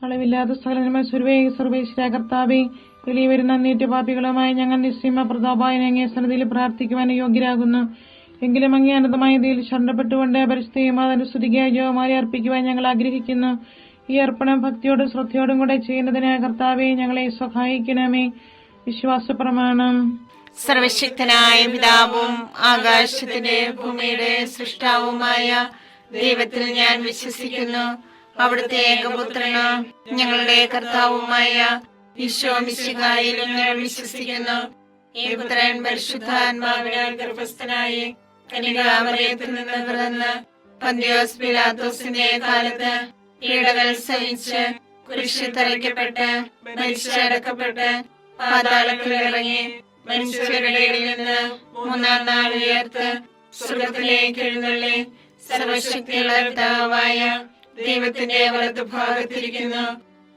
അളവില്ലാത്ത സകലന്മ സർവേശ്വര കർത്താവേ, വെളിയെ വരുന്ന അന്നേറ്റ പാപികളുമായി ഞങ്ങൾ നിസ്സീമ പ്രതാപായനെ അങ്ങേ സന്നിധിയിൽ പ്രാർത്ഥിക്കുവാൻ യോഗ്യരാകുന്നു. എങ്കിലും അങ്ങേ അനന്തമായ ഇതിൽ ശരണപ്പെട്ടുകൊണ്ട് പരിശുദ്ധയും അതനുസ്തുതിക്കായി ജോമാരെ അർപ്പിക്കുവാൻ ഞങ്ങൾ ആഗ്രഹിക്കുന്നു. ഈ അർപ്പണം ഭക്തിയോടും ശ്രദ്ധയോടും കൂടെ ചെയ്യുന്നതിന് കർത്താവെ ഞങ്ങളെ സഹായിക്കണമേ. വിശ്വാസ പ്രമാണം. സർവശക്തനായ പിതാവും ആകാശത്തിന്റെ ഭൂമിയുടെ സൃഷ്ടാവുമായ ദൈവത്തിൽ ഞാൻ വിശ്വസിക്കുന്നു. അവിടുത്തെ ഏകപുത്രന് ഞങ്ങളുടെ കർത്താവുമായ ഈശോ മിശിഹായിലും ഞാൻ വിശ്വസിക്കുന്നു. ഈ പുത്രൻ പരിശുദ്ധാത്മാവിനാൽ ഗർഭസ്ഥനായി കന്യകാമറിയത്തിൽ നിന്ന് പിറന്ന് പന്തിയോസ് പിലാത്തോസിന്റെ കാലത്ത് പീഡകൾ സഹിച്ച് കുരിശിൽ തറയ്ക്കപ്പെട്ട് മരിച്ചടക്കപ്പെട്ട് പാതാളത്തിൽ ഇറങ്ങി മനുഷ്യരുടെ ഇടയിൽ നിന്ന് മൂന്നാം നാൾ ഉയർത്ത് സ്വർഗ്ഗത്തിലേക്ക് എഴുന്നള്ളി സർവശക്തിയുള്ള പിതാവായ ദൈവത്തിന്റെ വലതുഭാഗത്തിരിക്കുന്നു.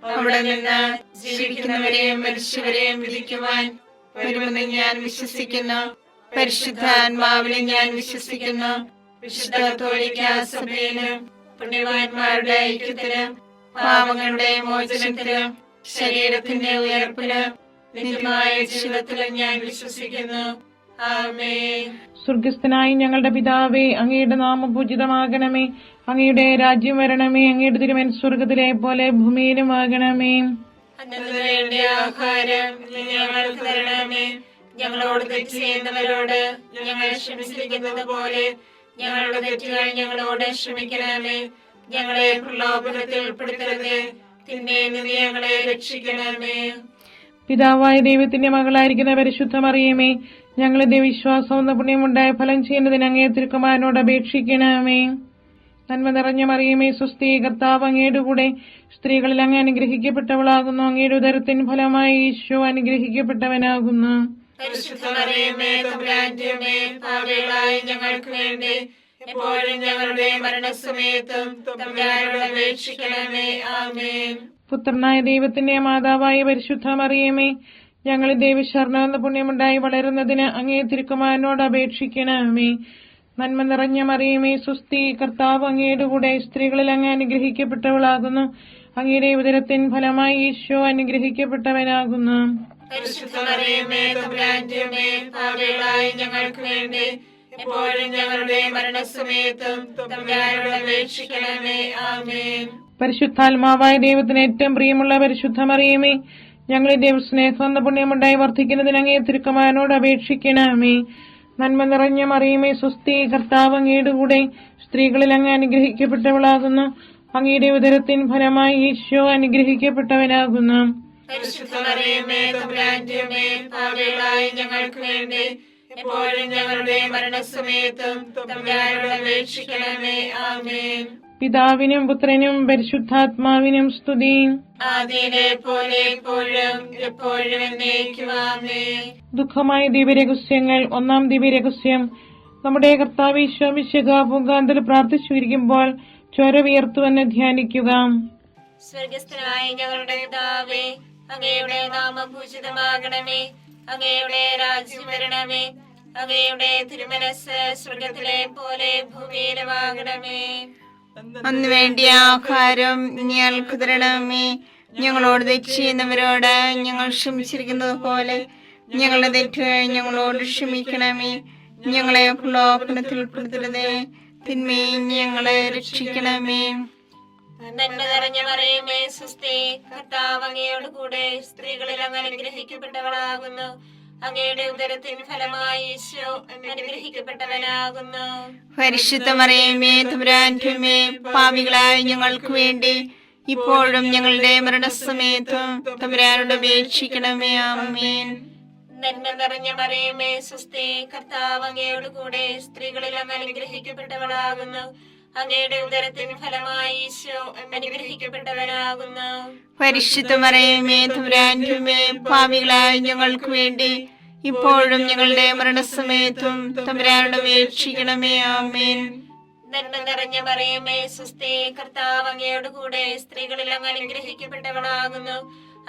അവിടെ നിന്ന് ജീവിക്കുന്നവരെയും മരിച്ചവരെയും വിധിക്കുവാൻ വരുമെന്ന് ഞാൻ വിശ്വസിക്കുന്നു. പരിശുദ്ധാത്മാവിനെ ഞാൻ വിശ്വസിക്കുന്നു. വിശുദ്ധ കത്തോലിക്ക സഭയിലും പുണ്യവാന്മാരുടെ ഐക്യത്തിലും പാപങ്ങളുടെ മോചനത്തിലും ശരീരത്തിന്റെ ഉയർപ്പിലും നിത്യമായ ജീവിതത്തിലും ഞാൻ വിശ്വസിക്കുന്നു. ആമേൻ. സ്വർഗസ്ഥനായി ഞങ്ങളുടെ പിതാവേ, അങ്ങയുടെ നാമം പൂജിതമാകണമേ. അങ്ങയുടെ രാജ്യം വരണമേ. അങ്ങയുടെ തിരുമനസ്സ് സ്വർഗത്തിലെ പോലെ ഭൂമിയിലും ആകണമേ. അന്നു വേണ്ട ആഹാരം ഞങ്ങൾക്ക് തരണമേ. ഞങ്ങളോട് തെറ്റ് ചെയ്യുന്നവരോട് ഞങ്ങൾ ക്ഷമിച്ചിരിക്കുന്നത് പോലെ ഞങ്ങളുടെ തെറ്റുകൾ ഞങ്ങളോട് ക്ഷമിക്കണമേ. ഞങ്ങളെ പ്രലോഭനത്തിൽ ഉൾപ്പെടുത്തരുത്, തിന്മയിൽ നിന്ന് ഞങ്ങളെ രക്ഷിക്കണമേ. പിതാവായ ദൈവത്തിന്റെ മകളായിരിക്കുന്ന പരിശുദ്ധ മറിയമേ, ഞങ്ങളുടെ വിശ്വാസം എന്ന പുണ്യമുണ്ടായ ഫലം ചെയ്യുന്നതിന് അങ്ങേ തിരുക്കുമാരനോട് അപേക്ഷിക്കണമേ. നന്മ നിറഞ്ഞ മറിയമേ, സ്വസ്തി, കർത്താവ് അങ്ങയുടെ കൂടെ സ്ത്രീകളിൽ അങ്ങ് അനുഗ്രഹിക്കപ്പെട്ടവളാകുന്നു. അങ്ങയുടെ ഉദരത്തിൻ ഫലമായി ഈശോ അനുഗ്രഹിക്കപ്പെട്ടവനാകുന്നു. ഞങ്ങൾക്ക് വേണ്ടി എപ്പോഴും ഞങ്ങളുടെ മരണസമയത്തും തമ്പുരാനോട് അപേക്ഷിക്കണമേ. ആമേൻ. പുത്രനായ ദൈവത്തിന്റെ മാതാവായ പരിശുദ്ധ മറിയമേ, ഞങ്ങൾ ദൈവശരണം എന്ന പുണ്യമുണ്ടായി വളരുന്നതിന് അങ്ങേ തിരുക്കുമാരനോട് അപേക്ഷിക്കണമേ. നന്മ നിറഞ്ഞ മറിയമേ, സ്വസ്തി, കർത്താവ് അങ്ങയുടെ കൂടെ സ്ത്രീകളിൽ അങ്ങ് അനുഗ്രഹിക്കപ്പെട്ടവളാകുന്നു. അങ്ങയുടെ ഉദരത്തിൻ ഫലമായി ഈശോ അനുഗ്രഹിക്കപ്പെട്ടവനാകുന്നു. ഞങ്ങൾക്ക് വേണ്ടി എപ്പോഴും ഞങ്ങളുടെ മരണസമയത്തും തമ്പുരാനോട് അപേക്ഷിക്കണമേ. ആമേൻ. പരിശുദ്ധാത്മാവായ ദൈവത്തിന് ഏറ്റവും പ്രിയമുള്ള പരിശുദ്ധ മറിയമേ, ഞങ്ങളുടെ ദൈവസ്നേഹം എന്ന പുണ്യമുണ്ടായി വർദ്ധിക്കുന്നതിന് അങ്ങേ തിരുക്കുമാരനോട് അപേക്ഷിക്കണമേ. നന്മ നിറഞ്ഞ മറിയമേ, സ്വസ്തി, കർത്താവ് അങ്ങയുടെ കൂടെ സ്ത്രീകളിൽ അങ്ങ് അനുഗ്രഹിക്കപ്പെട്ടവളാകുന്നു. അങ്ങയുടെ ഉദരത്തിൻ ഫലമായി ഈശോ അനുഗ്രഹിക്കപ്പെട്ടവനാകുന്നു. ഞങ്ങൾക്ക് വേണ്ടി എപ്പോഴും ഞങ്ങളുടെ മരണസമയത്തും തമ്പുരാനോട് അപേക്ഷിക്കണമേ. ആമേൻ. പിതാവിനും പുത്രനും പരിശുദ്ധാത്മാവിനും സ്തുതി. ആദിയിലെ പോലെ എപ്പോഴും എപ്പോഴും എന്നേക്കും. ആമേൻ. ദുഃഖമായ ദിവ്യരഹസ്യങ്ങൾ. ഒന്നാം ദിവ്യരഹസ്യം. നമ്മുടെ കർത്താവ് ഈശോ മിശിഹാ പൂങ്കാന്തൽ പ്രാർത്ഥിച്ചിരിക്കുമ്പോൾ ചോര വിയർത്തുവെന്ന് ധ്യാനിക്കുക. സ്വർഗസ്ഥനായ ഞങ്ങളുടെ പിതാവേ, അങ്ങയുടെ നാമം പൂജിതമാകണമേ. അങ്ങയുടെ രാജ്യം വരണമേ. അങ്ങയുടെ തിരുമനസ്സ് സ്വർഗത്തിലെ പോലെ ഭൂമിയിലുമാകണമേ. അന്ന് വേണ്ടിയ ആഹാരം ഞങ്ങൾക്ക് തരണമേ. ഞങ്ങളോട് തെറ്റ് ചെയ്യുന്നവരോട് ഞങ്ങൾ ക്ഷമിച്ചിരിക്കുന്നത് പോലെ ഞങ്ങളുടെ തെറ്റുകൾ ഞങ്ങളോട് ക്ഷമിക്കണമേ. ഞങ്ങളെ പ്രലോഭനത്തിൽ ഉൾപ്പെടുത്തരുതേ, തിന്മയിൽ ഞങ്ങളെ രക്ഷിക്കണമേ. നന്മ നിറഞ്ഞ മറിയമേ, സ്വസ്തി, കർത്താവ് അങ്ങയോട് കൂടെ സ്ത്രീകളിൽ അങ്ങ് അനുഗ്രഹിക്കപ്പെട്ടവളാകുന്നു. അങ്ങയുടെ ഉദരത്തിൻ ഫലമായി ഈശോ അനുഗ്രഹിക്കപ്പെട്ടവനാകുന്നു. പരിശുദ്ധ മറിയമേ, തമ്പുരാന്റെ അമ്മേ, പാപികളായ ഞങ്ങൾക്ക് വേണ്ടി ഇപ്പോഴും ഞങ്ങളുടെ മരണസമയത്തും തമ്പുരാനോട് അപേക്ഷിക്കണമേ. ആമേൻ. നന്മ നിറഞ്ഞ മറിയമേ, സ്വസ്തി, കർത്താവ് അങ്ങയോട് കൂടെ സ്ത്രീകളിൽ അങ്ങ് അനുഗ്രഹിക്കപ്പെട്ടവളാകുന്നു. അങ്ങയുടെ ഉദരത്തിൻ ഫലമായി ഈശോ അനുഗ്രഹിക്കപ്പെട്ടവനാകുന്നു. പരിശുദ്ധ മറിയമേ, തമ്പുരാന്റെ അമ്മേ, പാപികളായ ഞങ്ങൾക്ക് വേണ്ടി ഇപ്പോഴും ഞങ്ങളുടെ മരണസമയത്തും തമ്പുരാനോട് അപേക്ഷിക്കണമേ. ആമേൻ. നന്മ നിറഞ്ഞ മറിയമേ, സ്വസ്തി, കർത്താവ് അങ്ങയോട് കൂടെ സ്ത്രീകളിൽ അങ്ങ് അനുഗ്രഹിക്കപ്പെട്ടവളാകുന്നു.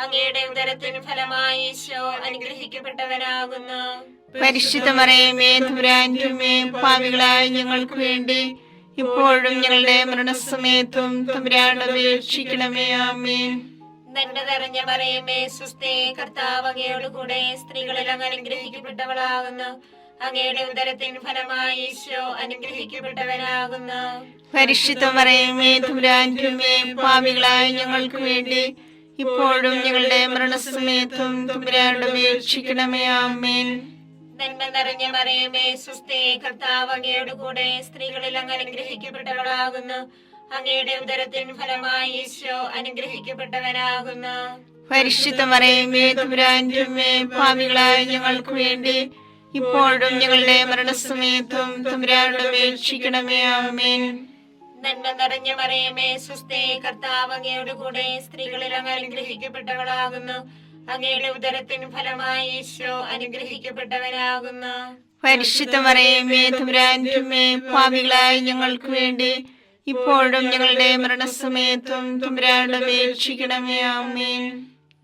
അങ്ങയുടെ ഉദരത്തിൻ ഫലമായി ഈശോ അനുഗ്രഹിക്കപ്പെട്ടവനാകുന്നു. പരിശുദ്ധ മറിയമേ, തമ്പുരാന്റെ അമ്മേ, പാപികളായ ഞങ്ങൾക്ക് വേണ്ടി ഇപ്പോഴും ഞങ്ങളുടെ മരണസമയത്തും തമ്പുരാനോട് അപേക്ഷിക്കണമേ. ആമേൻ. നന്മ നിറഞ്ഞ മറിയമേ സുസ്ഥി, കർത്താവ് അങ്ങയോട് കൂടെ സ്ത്രീകളിൽ അങ്ങ് അനുഗ്രഹിക്കപ്പെട്ടവളാകുന്നു. അങ്ങയുടെ ഉദരത്തിൻ ഫലമായി ഈശോ അനുഗ്രഹിക്കപ്പെട്ടവനാകുന്നു. പരിശുദ്ധ മറിയമേ തമ്പുരാന്റെ അമ്മേ, പാപികളായ ഞങ്ങൾക്ക് വേണ്ടി ഇപ്പോഴും ഞങ്ങളുടെ മരണസമയത്തും തമ്പുരാനോട് അപേക്ഷിക്കണമേ. ആമേൻ. നന്മ നിറഞ്ഞ മറിയമേ സുസ്ഥി, കർത്താവ് അങ്ങയോട് കൂടെ സ്ത്രീകളിൽ അങ്ങ് അനുഗ്രഹിക്കപ്പെട്ടവളാകുന്നു. അങ്ങയുടെ ഉദരത്തിൻ ഫലമായി ഈശോ അനുഗ്രഹിക്കപ്പെട്ടവനാകുന്നു. പരിശുദ്ധ മറിയമേ തമ്പുരാന്റെ അമ്മേ, പാപികളായ ഞങ്ങൾക്ക് വേണ്ടി ഇപ്പോഴും ഞങ്ങളുടെ മരണസമയത്തും തമ്പുരാനോട് അപേക്ഷിക്കണമേ. ആമേൻ. നന്മ നിറഞ്ഞ മറിയമേ സുസ്ഥി, കർത്താവ് അങ്ങയോട് കൂടെ സ്ത്രീകളിൽ അങ്ങ് അനുഗ്രഹിക്കപ്പെട്ടവളാകുന്നു. അങ്ങയുടെ ഉദരത്തിൻ ഫലമായി ഈശോ അനുഗ്രഹിക്കപ്പെട്ടവനാകുന്നു. പരിശുദ്ധ മറിയമേ തമ്പുരാന്റെ അമ്മേ, പാപികളായ ഞങ്ങൾക്ക് വേണ്ടി ഇപ്പോഴും ഞങ്ങളുടെ മരണസമയത്തും തമ്പുരാനോട് അപേക്ഷിക്കണമേ. ആമേൻ.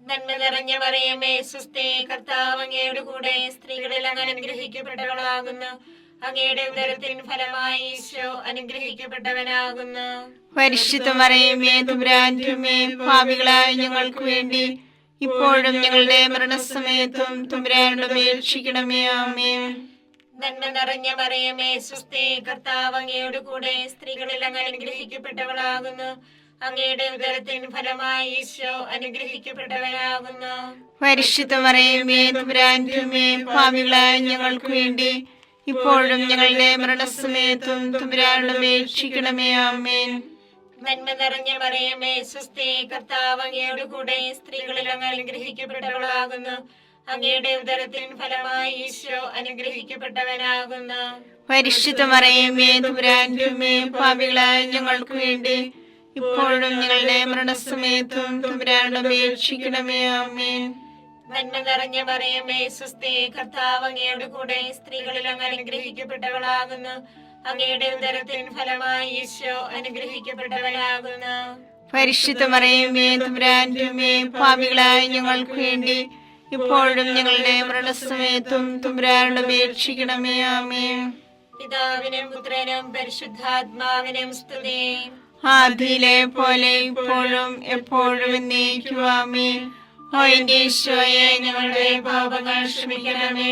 നന്മ നിറഞ്ഞ മറിയമേ സുസ്ഥി, കർത്താവ് അങ്ങയോട് കൂടെ സ്ത്രീകളിൽ അങ്ങ് അനുഗ്രഹിക്കപ്പെട്ടവളാകുന്നു. അങ്ങയുടെ ഉദരത്തിൻ ഫലമായി ഈശോ അനുഗ്രഹിക്കപ്പെട്ടവനാകുന്നു. പരിശുദ്ധ മറിയമേ തമ്പുരാന്റെ അമ്മേ, പാപികളായ ഞങ്ങൾക്ക് വേണ്ടി ഇപ്പോഴും ഞങ്ങളുടെ മരണസമയത്തും തമ്പുരാനോട് അപേക്ഷിക്കണമേ. ആമേൻ. നന്മ നിറഞ്ഞ മറിയമേ സുസ്ഥി, കർത്താവ് അങ്ങയോട് കൂടെ സ്ത്രീകളിൽ അങ്ങ് അനുഗ്രഹിക്കപ്പെട്ടവളാകുന്നു. അങ്ങയുടെ ഉദരത്തിൻ ഫലമായി ഈശോ അനുഗ്രഹിക്കപ്പെട്ടവനാകുന്നു. പരിശുദ്ധ മറിയമേ തമ്പുരാന്റെ അമ്മേ, പാപികളായ ഞങ്ങൾക്ക് വേണ്ടി ഇപ്പോഴും ഞങ്ങളുടെ മരണസമയത്തും തമ്പുരാനോട് അപേക്ഷിക്കണമേ. ആമേൻ. നന്മ നിറഞ്ഞ മറിയമേ സുസ്ഥി, കർത്താവ് അങ്ങയോട് കൂടെ സ്ത്രീകളിൽ അങ്ങ് അനുഗ്രഹിക്കപ്പെട്ടവളാകുന്നു. അങ്ങയുടെ ഉദരത്തിൻ ഫലമായി ഈശോ അനുഗ്രഹിക്കപ്പെട്ടവനാകുന്നു. പരിശുദ്ധ മറിയമേ തമ്പുരാന്റെ അമ്മേ, പാപികളായ ഞങ്ങൾക്ക് വേണ്ടി ഇപ്പോഴും ഞങ്ങളുടെ മരണസമയത്തും തമ്പുരാനോട് അപേക്ഷിക്കണമേ. ആമേൻ. നന്മ നിറഞ്ഞ മറിയമേ സുസ്ഥി, കർത്താവ് അങ്ങയോട് കൂടെ സ്ത്രീകളിൽ അങ്ങ് അനുഗ്രഹിക്കപ്പെട്ടവളാകുന്നു. അങ്ങയുടെ ഉദരത്തിൻ ഫലമായി ഈശോ അനുഗ്രഹിക്കപ്പെട്ടവനാകുന്നു. പരിശുദ്ധ മറിയമേ തമ്പുരാന്റെ അമ്മേ, പാപികളായ ഞങ്ങൾക്ക് വേണ്ടി ഇപ്പോഴും ഞങ്ങളുടെ മരണസമയത്തും തമ്പുരാനോട് അപേക്ഷിക്കണമേ. ആമേൻ. പിതാവിനും പുത്രനും പരിശുദ്ധാത്മാവിനും സ്തുതി. ആദിയിലെ പോലെ ഇപ്പോഴും എപ്പോഴും എന്നേക്കും. ആമേൻ. ഓ എന്റെ ഈശോയെ, ഞങ്ങളുടെ പാപങ്ങൾ ക്ഷമിക്കണമേ.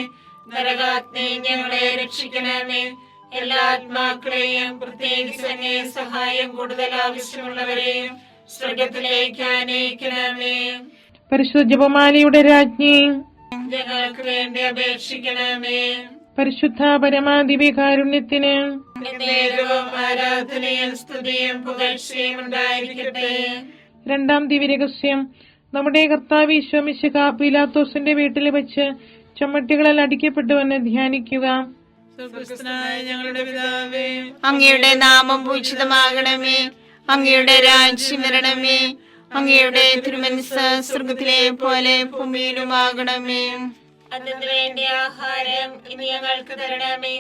നരകാഗ്നി ഞങ്ങളെ രക്ഷിക്കണമേ. എല്ലാ ആത്മാക്കളെയും, പ്രത്യേകിച്ച് അങ്ങേ സഹായം കൂടുതൽ ആവശ്യമുള്ളവരെയും സ്വർഗത്തിലേക്ക് ആനയിക്കണമേ. പരിശുദ്ധ ജപമാലയുടെ രാജ്ഞി, ഞങ്ങൾക്ക് വേണ്ടി അപേക്ഷിക്കണമേ. പരിശുദ്ധ പരമാദിവ്യകാരുണ്യത്തിന് നേരവും ആരാധനയും സ്തുതിയും പുകഴ്ചയും ഉണ്ടായിരിക്കട്ടെ. രണ്ടാം ദിവ്യരഹസ്യം. നമ്മുടെ കർത്താവ് ഈശോ മിശിഹ പീലാത്തോസിന്റെ വീട്ടിൽ വെച്ച് ചമ്മട്ടികളിൽ അടിക്കപ്പെട്ടുവെന്ന് ധ്യാനിക്കുക. ഞങ്ങളുടെ പിതാവേ, അങ്ങയുടെ നാമം പൂജിതമാകണമേ. അങ്ങയുടെ രാജ്യം വരണമേ. അങ്ങയുടെ തിരുമനസ്സ് സ്വർഗത്തിലെ പോലെ ഭൂമിയിലുമാകണമേ. അതിനു വേണ്ടി ആഹാരം ഇനി ഞങ്ങൾക്ക് തരണമേ.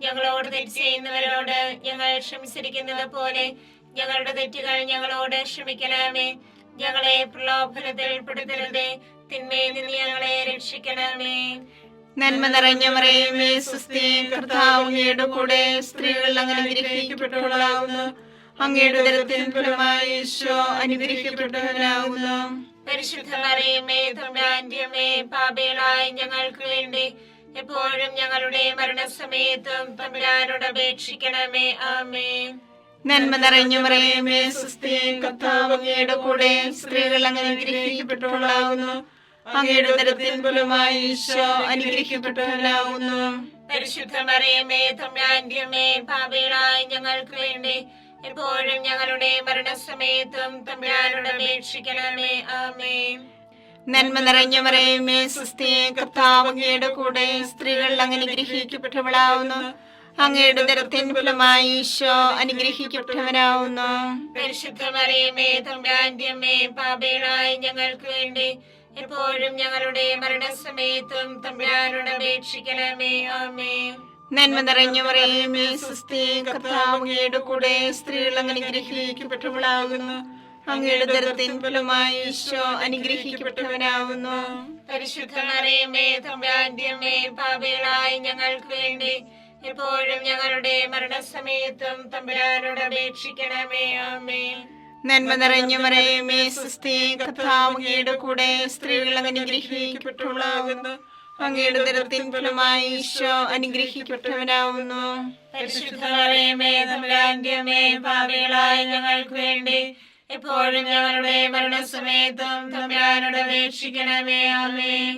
ഞങ്ങളോട് തെറ്റ് ചെയ്യുന്നവരോട് ഞങ്ങൾ ക്ഷമിച്ചിരിക്കുന്നത് പോലെ ഞങ്ങളുടെ തെറ്റുകൾ ഞങ്ങളോട് ക്ഷമിക്കണമേ. ഞങ്ങളെ പ്രലോഭനത്തിൽ ഉൾപ്പെടുത്തരുതേ, തിന്മയിൽ നിന്ന് ഞങ്ങളെ രക്ഷിക്കണമേ. നന്മ നിറഞ്ഞ മറിയമേ സുസ്ഥി, കർത്താവ് അങ്ങയുടെ കൂടെ സ്ത്രീകൾ അങ്ങ് അനുഗ്രഹിക്കപ്പെട്ടവളാകുന്നു. അങ്ങയുടെ ഉദരത്തിൻ ഫലമായി ഈശോ അനുഗ്രഹിക്കപ്പെട്ടവനാകുന്നു. പരിശുദ്ധ മറിയമേ തമ്പുരാന്റെ അമ്മേ, പാപികളായ ഞങ്ങൾക്ക് വേണ്ടി എപ്പോഴും ഞങ്ങളുടെ മരണസമയത്തും തമ്പുരാനോട് അപേക്ഷിക്കണമേ. ആമേൻ. നന്മ നിറഞ്ഞ മറിയമേ സുസ്ഥി, കർത്താവ് അങ്ങയുടെ കൂടെ സ്ത്രീകൾ അങ്ങ് അനുഗ്രഹിക്കപ്പെട്ടവളാകുന്നു. അങ്ങയുടെ ഉദരത്തിൻ ഫലമായി ഈശോ അനുഗ്രഹിക്കപ്പെട്ടവനാകുന്നു. പരിശുദ്ധ മറിയമേ തമ്പുരാന്റെ അമ്മേ, പാപികളായ ഞങ്ങൾക്ക് വേണ്ടി എപ്പോഴും ഞങ്ങളുടെ മരണസമയത്തും തമ്പുരാനോട് അപേക്ഷിക്കണമേ. ആമേൻ. നന്മ നിറഞ്ഞ മറിയമേ സുസ്ഥി, കർത്താവ് അങ്ങയുടെ കൂടെ സ്ത്രീകൾ അങ്ങ് അനുഗ്രഹിക്കപ്പെട്ടവളാകുന്നു. അങ്ങയുടെ ഉദരത്തിൻ ഫലമായി ഈശോ അനുഗ്രഹിക്കപ്പെട്ടവനാകുന്നു. പരിശുദ്ധ മറിയമേ തമ്പുരാന്റെ അമ്മേ, പാപികളായ ഞങ്ങൾക്ക് വേണ്ടി എപ്പോഴും ഞങ്ങളുടെ മരണസമയത്തും തമ്പുരാനോട് അപേക്ഷിക്കണമേ. ആമേൻ. നന്മ നിറഞ്ഞ മറിയമേ സുസ്ഥി, കർത്താവ് അങ്ങയുടെ കൂടെ സ്ത്രീകൾ അങ്ങ് അനുഗ്രഹിക്കപ്പെട്ടവളാകുന്നു. അങ്ങയുടെ ഉദരത്തിൻ ഫലമായി ഈശോ അനുഗ്രഹിക്കപ്പെട്ടവനാകുന്നു. പരിശുദ്ധ മറിയമേ തമ്പുരാന്റെ അമ്മേ, പാപികളായ ഞങ്ങൾക്ക് വേണ്ടി എപ്പോഴും ഞങ്ങളുടെ മരണസമയത്തും തമ്പുരാനോട് അപേക്ഷിക്കണമേ. ആമേൻ. നന്മ നിറഞ്ഞ മറിയമേ സുസ്ഥി, കർത്താവ് അങ്ങയുടെ കൂടെ സ്ത്രീകൾ അനുഗ്രഹിക്കപ്പെട്ടവളാകുന്നു. അങ്ങയുടെ ഉദരത്തിൻ ഫലമായി ഈശോ അനുഗ്രഹിക്കപ്പെട്ടവനാവുന്നു. പരിശുദ്ധ മറിയമേ തമ്പുരാന്റെ അമ്മേ, പാപികളായ ഞങ്ങൾക്ക് വേണ്ടി എപ്പോഴും ഞങ്ങളുടെ മരണസമയത്തും തമ്പുരാനോട് അപേക്ഷിക്കണമേ. ആമേൻ.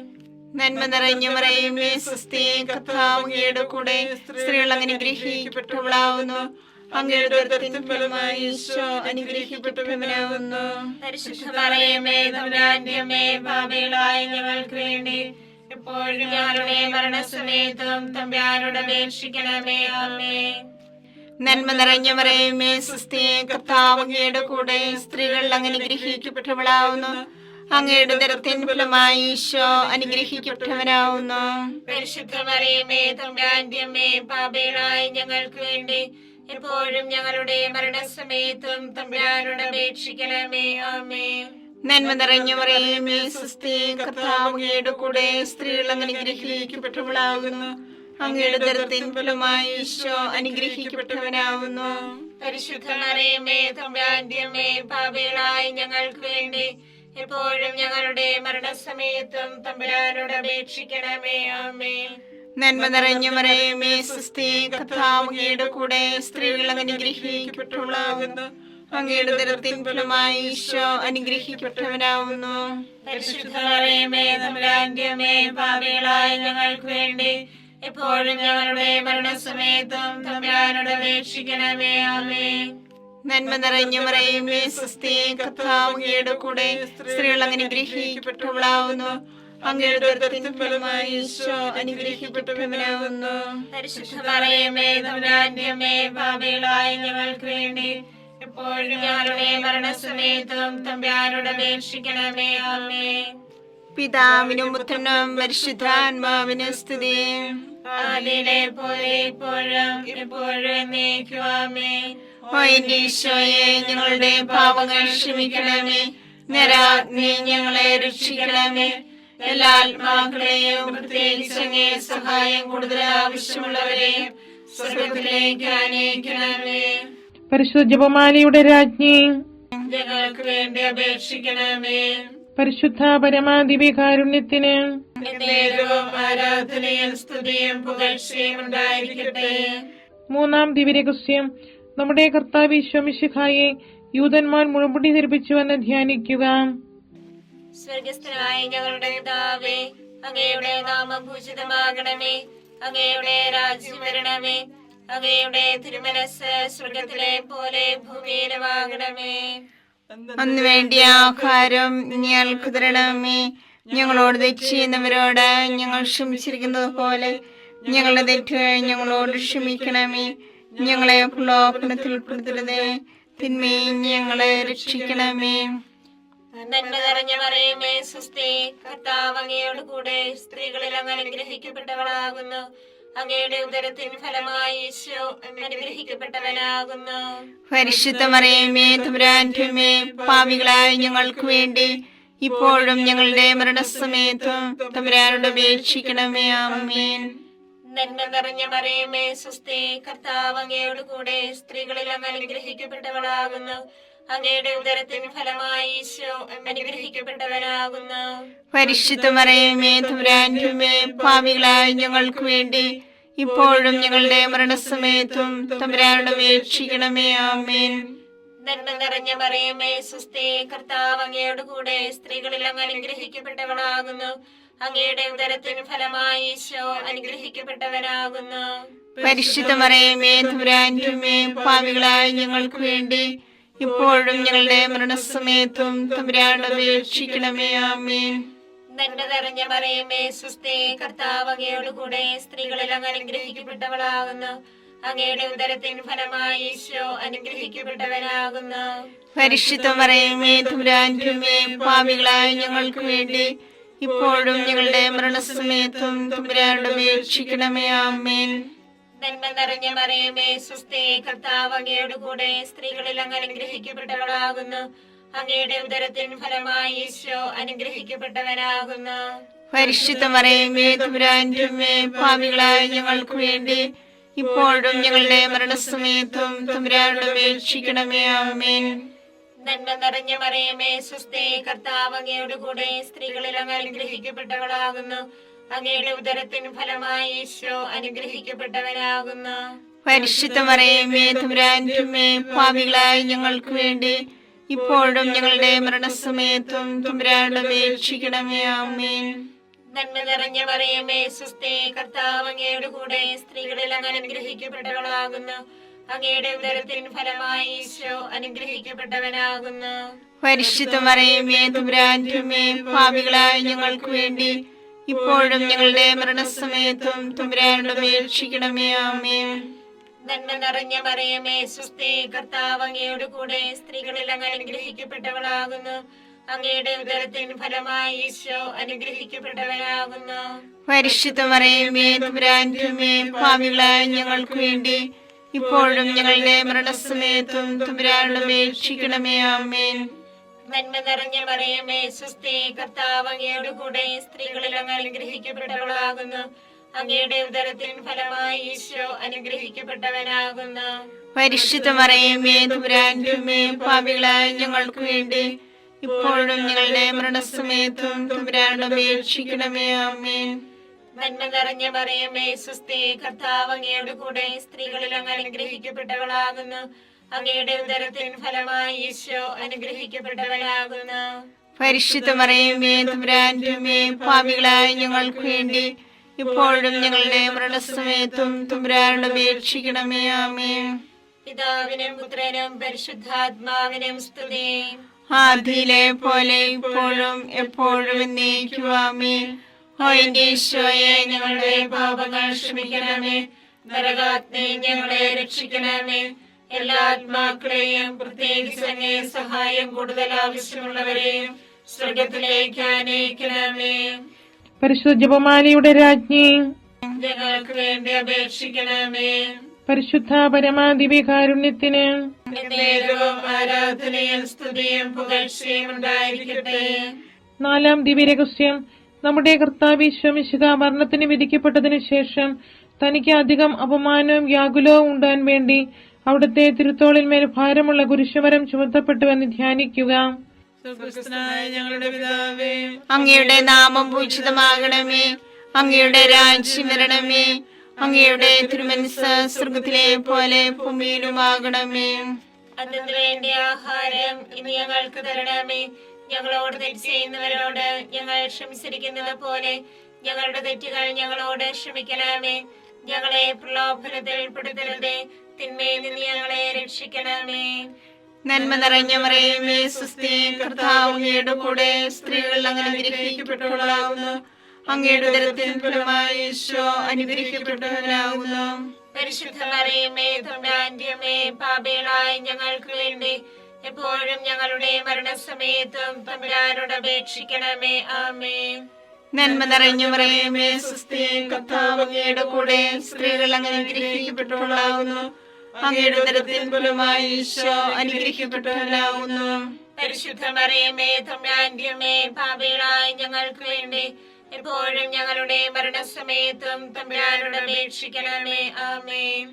നന്മ നിറഞ്ഞ മറിയമേ സുസ്ഥി, കർത്താവ് അങ്ങയുടെ കൂടെ സ്ത്രീകൾ അനുഗ്രഹിക്കപ്പെട്ടവളാവുന്നു. അങ്ങയുടെ ഉദരത്തിൻ ഫലമായി ഈശോ അനുഗ്രഹിക്കപ്പെട്ടവനാവുന്നു. പരിശുദ്ധ മറിയമേ തമ്പുരാന്റെ അമ്മേ, പാപികളായ ഞങ്ങൾക്ക് വേണ്ടി എപ്പോഴും ഞങ്ങളുടെ മരണസമയത്തും തമ്പുരാനോട് അപേക്ഷിക്കണമേ. ആമേൻ. നന്മ നിറഞ്ഞ മറിയമേ സുസ്ഥി, കർത്താവ് അങ്ങയുടെ കൂടെ സ്ത്രീകൾ അനുഗ്രഹിക്കപ്പെട്ടവളാവുന്നു. അങ്ങയുടെ ഉദരത്തിൻ ഫലമായി ഈശോ അനുഗ്രഹിക്കപ്പെട്ടവനാവുന്നു. പരിശുദ്ധ മറിയമേ തമ്പുരാന്റെ അമ്മേ, പാപികളായ ഞങ്ങൾക്ക് വേണ്ടി എപ്പോഴും ഞങ്ങളുടെ മരണസമയത്തും തമ്പുരാനോട് അപേക്ഷിക്കണമേ. ആമേൻ. നന്മ നിറഞ്ഞ മറിയമേ സുസ്ഥി, കർത്താവ് അങ്ങയുടെ കൂടെ സ്ത്രീകൾ അനുഗ്രഹിക്കപ്പെട്ടവളാകുന്നു. അങ്ങയുടെ ഉദരത്തിൻ ഫലമായി ഈശോ അനുഗ്രഹിക്കപ്പെട്ടവനാവുന്നു. പരിശുദ്ധ മറിയമേ തമ്പുരാന്റെ അമ്മേ, പാപികളായ ഞങ്ങൾക്ക് വേണ്ടി എപ്പോഴും ഞങ്ങളുടെ മരണസമയത്തും തമ്പുരാനോട് അപേക്ഷിക്കണമേ. ആമേൻ. നന്മ നിറഞ്ഞ മറിയമേ സുസ്ഥി, കർത്താവ് അങ്ങയുടെ കൂടെ സ്ത്രീകൾ അനുഗ്രഹിക്കപ്പെട്ടവളാകുന്നു. അങ്ങയുടെ ഉദരത്തിൻ ഫലമായി ഈശോ അനുഗ്രഹിക്കപ്പെട്ടവനാവുന്നു. പരിശുദ്ധ മറിയമേ തമ്പുരാന്റെ അമ്മേ, പാപികളായ ഞങ്ങൾക്ക് വേണ്ടി എപ്പോഴും ഞങ്ങളുടെ മരണസമയത്തും തമ്പുരാനോട് അപേക്ഷിക്കണമേ. ആമേൻ. നന്മ നിറഞ്ഞ മറിയമേ സുസ്ഥി, കർത്താവ് അങ്ങയുടെ കൂടെ സ്ത്രീകൾ അനുഗ്രഹിക്കപ്പെട്ടവളാവുന്നു. അങ്ങയുടെ ഉദരത്തിൻ ഫലമായി ഈശോ അനുഗ്രഹിക്കപ്പെട്ടവനാവുന്നു. പരിശുദ്ധ മറിയമേ തമ്പുരാന്റെ അമ്മേ, പാപികളായ ഞങ്ങൾക്ക് വേണ്ടി എപ്പോഴും ഞങ്ങളുടെ മരണസമയത്തും തമ്പുരാനോട് അപേക്ഷിക്കണമേ. ആമേൻ. പിതാവിനും പുത്രനും പരിശുദ്ധാത്മാവിനും സ്തുതി. ആദിയിലെ പോലെ ഇപ്പോഴും എപ്പോഴും എന്നേക്കും. ആമേൻ. ഓ എന്റെ ഈശോയെ, ഞങ്ങളുടെ പാപങ്ങൾ ക്ഷമിക്കണമേ. നരാഗ്നി ഞങ്ങളെ രക്ഷിക്കണമേ. എല്ലാ ആത്മാക്കളെയും പ്രത്യേകിച്ച് അങ്ങേ സഹായം കൂടുതൽ ആവശ്യമുള്ളവരെയും സ്വർഗ്ഗത്തിലേക്ക് ആനയിക്കണമേ. പരിശുദ്ധ ജപമാലയുടെ രാജ്ഞി, ഞങ്ങൾക്ക് വേണ്ടി അപേക്ഷിക്കണമേ. പരിശുദ്ധ പരമാദിവ്യകാരുണ്യത്തിന് എന്നേരവും ആരാധനയും സ്തുതിയും പുകഴ്ചയും ഉണ്ടായിരിക്കട്ടെ. മൂന്നാം ദിവ്യരഹസ്യം, നമ്മുടെ കർത്താവ് ഈശോ മിശിഹായെ യൂതന്മാർ മുഴുമുടി ധരിപ്പിച്ചുവെന്ന് ധ്യാനിക്കുക. സ്വർഗസ്ഥനായ ഞങ്ങളുടെ പിതാവേ, അങ്ങയുടെ നാമം പൂജിതമാകണമേ. അങ്ങയുടെ രാജ്യം വരണമേ. അങ്ങയുടെ തിരുമനസ് സ്വർഗത്തിലെ പോലെ ഭൂമിയിലുമാകണമേ. അന്ന് വേണ്ടിയ ആഹാരം ഞങ്ങൾക്ക് തരണമേ. ഞങ്ങളോട് തെറ്റ് ചെയ്യുന്നവരോട് ഞങ്ങൾ ക്ഷമിച്ചിരിക്കുന്നത് പോലെ ഞങ്ങളുടെ തെറ്റുകൾ ഞങ്ങളോട് ക്ഷമിക്കണമേ. ഞങ്ങളെ പ്രലോഭനത്തിൽ ഉൾപ്പെടുത്തരുതേ, തിന്മയിൽ ഞങ്ങളെ രക്ഷിക്കണമേ. നന്മ നിറഞ്ഞ മറിയമേ സുസ്ഥി, കർത്താവ് അങ്ങയോട് കൂടെ സ്ത്രീകളിൽ അങ്ങ് അനുഗ്രഹിക്കപ്പെട്ടവളാകുന്നു. അങ്ങയുടെ ഉദരത്തിൻ ഫലമായി ഈശോ അനുഗ്രഹിക്കപ്പെട്ടവനാകുന്നു. പരിശുദ്ധ മറിയമേ തമ്പുരാന്റെ അമ്മേ, പാപികളായ ഞങ്ങൾക്ക് വേണ്ടി ഇപ്പോഴും ഞങ്ങളുടെ മരണസമയത്തും തമ്പുരാനോട് അപേക്ഷിക്കണമേ. ആമേൻ. നന്മ നിറഞ്ഞ മറിയമേ സുസ്ഥി, കർത്താവ് അങ്ങയോട് കൂടെ സ്ത്രീകളിൽ അങ്ങ് അനുഗ്രഹിക്കപ്പെട്ടവളാകുന്നു. അങ്ങയുടെ ഉദരത്തിൻ ഫലമായി ഈശോ അനുഗ്രഹിക്കപ്പെട്ടവനാകുന്നു. പരിശുദ്ധ മറിയമേ തമ്പുരാന്റെ അമ്മേ, പാപികളായ ഞങ്ങൾക്ക് വേണ്ടി ഇപ്പോഴും ഞങ്ങളുടെ മരണസമയത്തും തമ്പുരാനോട് അപേക്ഷിക്കണമേ. ആമേൻ. നന്മ നിറഞ്ഞ മറിയമേ സുസ്ഥി, കർത്താവ് അങ്ങയോട് കൂടെ സ്ത്രീകളിൽ അങ്ങ് അനുഗ്രഹിക്കപ്പെട്ടവളാകുന്നു. അങ്ങയുടെ ഉദരത്തിൻ ഫലമായി ഈശോ അനുഗ്രഹിക്കപ്പെട്ടവനാകുന്നു. പരിശുദ്ധ മറിയമേ തമ്പുരാന്റെ അമ്മേ, പാപികളായ ഞങ്ങൾക്ക് വേണ്ടി ഇപ്പോഴും ഞങ്ങളുടെ മരണസമയത്തും തമ്പുരാനോട് അപേക്ഷിക്കണമേ. ആമേൻ. നന്മ നിറഞ്ഞ മറിയമേ സുസ്ഥി, കർത്താവ് അങ്ങയോട് കൂടെ സ്ത്രീകളിൽ അങ്ങ് അനുഗ്രഹിക്കപ്പെട്ടവളാകുന്നു. അങ്ങയുടെ ഉദരത്തിൻ ഫലമായി ഈശോ അനുഗ്രഹിക്കപ്പെട്ടവനാകുന്നു. പരിശുദ്ധ മറിയമേ തമ്പുരാന്റെ അമ്മേ, പാപികളായ ഞങ്ങൾക്ക് വേണ്ടി ഇപ്പോഴും ഞങ്ങളുടെ മരണസമയത്തും തമ്പുരാനോട് അപേക്ഷിക്കണമേ. ആമേൻ. നന്മ നിറഞ്ഞ മറിയമേ സുസ്ഥി, കർത്താവ് അങ്ങയോട് കൂടെ സ്ത്രീകളിൽ അങ്ങ് അനുഗ്രഹിക്കപ്പെട്ടവളാകുന്നു. അങ്ങയുടെ ഉദരത്തിൻ ഫലമായി ഈശോ അനുഗ്രഹിക്കപ്പെട്ടവനാകുന്നു. പരിശുദ്ധ മറിയമേ തമ്പുരാന്റെ അമ്മേ, പാപികളായ ഞങ്ങൾക്ക് വേണ്ടി ഇപ്പോഴും ഞങ്ങളുടെ മരണസമയത്തും തമ്പുരാനോട് അപേക്ഷിക്കണമേ. ആമേൻ. നന്മ നിറഞ്ഞ മറിയമേ സ്വസ്തി, കർത്താവ് അങ്ങയുടെ കൂടെ സ്ത്രീകളിൽ അങ്ങ് അനുഗ്രഹിക്കപ്പെട്ടവളാകുന്നു. അങ്ങയുടെ ഉദരത്തിൻ ഫലമായി ഈശോ അനുഗ്രഹിക്കപ്പെട്ടവനാകുന്നു. പരിശുദ്ധ മറിയമേ തമ്പുരാന്റെ അമ്മേ, പാപികളായ ഞങ്ങൾക്ക് വേണ്ടി ഇപ്പോഴും ഞങ്ങളുടെ മരണസമയത്തും തമ്പുരാനോട് അപേക്ഷിക്കണമേ. ആമേൻ. നന്മ നിറഞ്ഞ മറിയമേ സ്വസ്തി, കർത്താവ് അങ്ങയുടെ കൂടെ സ്ത്രീകളിൽ അങ്ങ് അനുഗ്രഹിക്കപ്പെട്ടവളാകുന്നു. അങ്ങയുടെ ഉദരത്തിൻ ഫലമായി ഈശോ അനുഗ്രഹിക്കപ്പെട്ടവനാകുന്നു. പരിശുദ്ധ മറിയമേ തമ്പുരാന്റെ അമ്മേ, പാപികളായ ഞങ്ങൾക്ക് വേണ്ടി ഇപ്പോഴും ഞങ്ങളുടെ മരണസമയത്തും തമ്പുരാനോട് അപേക്ഷിക്കണമേ. ആമേൻ. നന്മ നിറഞ്ഞ മറിയമേ സ്വസ്തി, കർത്താവ് അങ്ങയുടെ കൂടെ സ്ത്രീകളിൽ അങ്ങ് അനുഗ്രഹിക്കപ്പെട്ടവളാകുന്നു. അങ്ങയുടെ ഉദരത്തിൻ ഫലമായി ഈശോ അനുഗ്രഹിക്കപ്പെട്ടവനാകുന്നു. പരിശുദ്ധ മറിയമേ തമ്പുരാന്റെ അമ്മേ, പാപികളായ ഞങ്ങൾക്ക് വേണ്ടി ഇപ്പോഴും ഞങ്ങളുടെ മരണസമയത്തും തമ്പുരാനോട് അപേക്ഷിക്കണമേ. ആമേൻ. നന്മ നിറഞ്ഞ മറിയമേ സ്വസ്തി, കർത്താവ് അങ്ങയുടെ കൂടെ സ്ത്രീകളിൽ അങ്ങ് അനുഗ്രഹിക്കപ്പെട്ടവളാകുന്നു. അങ്ങയുടെ ഉദരത്തിൻ ഫലമായി ഈശോ അനുഗ്രഹിക്കപ്പെട്ടവനാകുന്നു. പരിശുദ്ധ മറിയമേ തമ്പുരാന്റെ അമ്മേ, പാപികളായ ഞങ്ങൾക്ക് വേണ്ടി ഇപ്പോഴും ഞങ്ങളുടെ മരണസമയത്തും തമ്പുരാനോട് അപേക്ഷിക്കണമേ. ആമേൻ. നന്മ നിറഞ്ഞ മറിയമേ സ്വസ്തി, കർത്താവ് അങ്ങയുടെ കൂടെ സ്ത്രീകളിൽ അങ്ങ് അനുഗ്രഹിക്കപ്പെട്ടവളാകുന്നു. അങ്ങയുടെ ഉദരത്തിൻ ഫലമായി ഈശോ അനുഗ്രഹിക്കപ്പെട്ടവനാകുന്നു. പരിശുദ്ധ മറിയമേ തമ്പുരാന്റെ അമ്മേ, പാപികളായ ഞങ്ങൾക്ക് വേണ്ടി ഇപ്പോഴും ഞങ്ങളുടെ മരണസമയത്തും തമ്പുരാനോട് അപേക്ഷിക്കണമേ. ആമേൻ. പിതാവിനും പുത്രനും പരിശുദ്ധാത്മാവിനും സ്തുതി. ആദിയിലെ പോലെ ഇപ്പോഴും എപ്പോഴും എന്നേക്കും. ആമേൻ. ഓ എന്റെ ഈശോയെ, ഞങ്ങളുടെ പാപങ്ങൾ ക്ഷമിക്കണമേ. നരകാഗ്നി ഞങ്ങളെ രക്ഷിക്കണമേ. എല്ലാ ആത്മാക്കളെയും, പ്രത്യേകിച്ച് അങ്ങേ സഹായം കൂടുതൽ ആവശ്യമുള്ളവരെയും സ്വർഗത്തിലേക്ക് ആനയിക്കണമേ. പരിശുദ്ധ ജപമാലയുടെ രാജ്ഞി, ഞങ്ങൾക്ക് വേണ്ടി അപേക്ഷിക്കണമേ. പരിശുദ്ധ പരമാദിവ്യകാരുണ്യത്തിന് നേരവും ആരാധനയും സ്തുതിയും പുകഴ്ചയും ഉണ്ടായിരിക്കട്ടെ. 4-ാം ദിവ്യരഹസ്യം. നമ്മുടെ കർത്താവ് ഈശോ മിശിഹാ മരണത്തിന് വിധിക്കപ്പെട്ടതിനു ശേഷം തനിക്ക് അധികം അപമാനവും വ്യാകുലവും ഉണ്ടാൻ വേണ്ടി അവിടുത്തെ തിരുത്തോളിന്മേൽ ഭാരമുള്ള കുരിശുമരം ചുമത്തപ്പെട്ടുവെന്ന് ധ്യാനിക്കുക. സ്വർഗ്ഗസ്ഥനായ ഞങ്ങളുടെ പിതാവേ, അങ്ങയുടെ നാമം പൂജിതമാകണമേ. അങ്ങയുടെ രാജ്യം വരണമേ. അങ്ങയുടെ തിരുമനസ്സ് സ്വർഗ്ഗത്തിലെ പോലെ ഭൂമിയിലുമാകണമേ. അതിനു വേണ്ടി ആഹാരം ഇനി ഞങ്ങൾക്ക് തരണമേ. ഞങ്ങളോട് തെറ്റ് ചെയ്യുന്നവരോട് ഞങ്ങൾ ക്ഷമിച്ചിരിക്കുന്നത് പോലെ ഞങ്ങളുടെ തെറ്റുകൾ ഞങ്ങളോട് ക്ഷമിക്കണമേ. ഞങ്ങളെ പ്രലോഭനത്തിൽ ഉൾപ്പെടുത്തരുതേ, തിന്മയിൽ നിന്ന് ഞങ്ങളെ രക്ഷിക്കണമേ. നന്മ നിറഞ്ഞ മറിയമേ സ്വസ്തി, കർത്താവ് അങ്ങയുടെ കൂടെ സ്ത്രീകൾ അങ്ങ് അനുഗ്രഹിക്കപ്പെട്ടവളാകുന്നു. അങ്ങയുടെ ഉദരത്തിൻ ഫലമായി ഈശോ അനുഗ്രഹിക്കപ്പെട്ടവനാകുന്നു. പരിശുദ്ധ മറിയമേ തമ്പുരാന്റെ അമ്മേ, പാപികളായ ഞങ്ങൾക്ക് വേണ്ടി എപ്പോഴും ഞങ്ങളുടെ മരണസമയത്തും തമ്പുരാനോട് അപേക്ഷിക്കണമേ. ആമേൻ. നന്മ നിറഞ്ഞ മറിയമേ സ്വസ്തി, കർത്താവ് അങ്ങയുടെ കൂടെ സ്ത്രീകൾ അങ്ങ് അനുഗ്രഹിക്കപ്പെട്ടവളാകുന്നു. അങ്ങയുടെ ഉദരത്തിൻ ഫലമായി ഈശോ അനുഗ്രഹിക്കപ്പെട്ടവനാകുന്നു. പരിശുദ്ധ മറിയമേ തമ്പുരാന്റെ അമ്മേ, പാപികളായ ഞങ്ങൾക്ക് വേണ്ടി എപ്പോഴും ഞങ്ങളുടെ മരണസമയത്തും തമ്പുരാനോട് അപേക്ഷിക്കണമേ. ആമേൻ.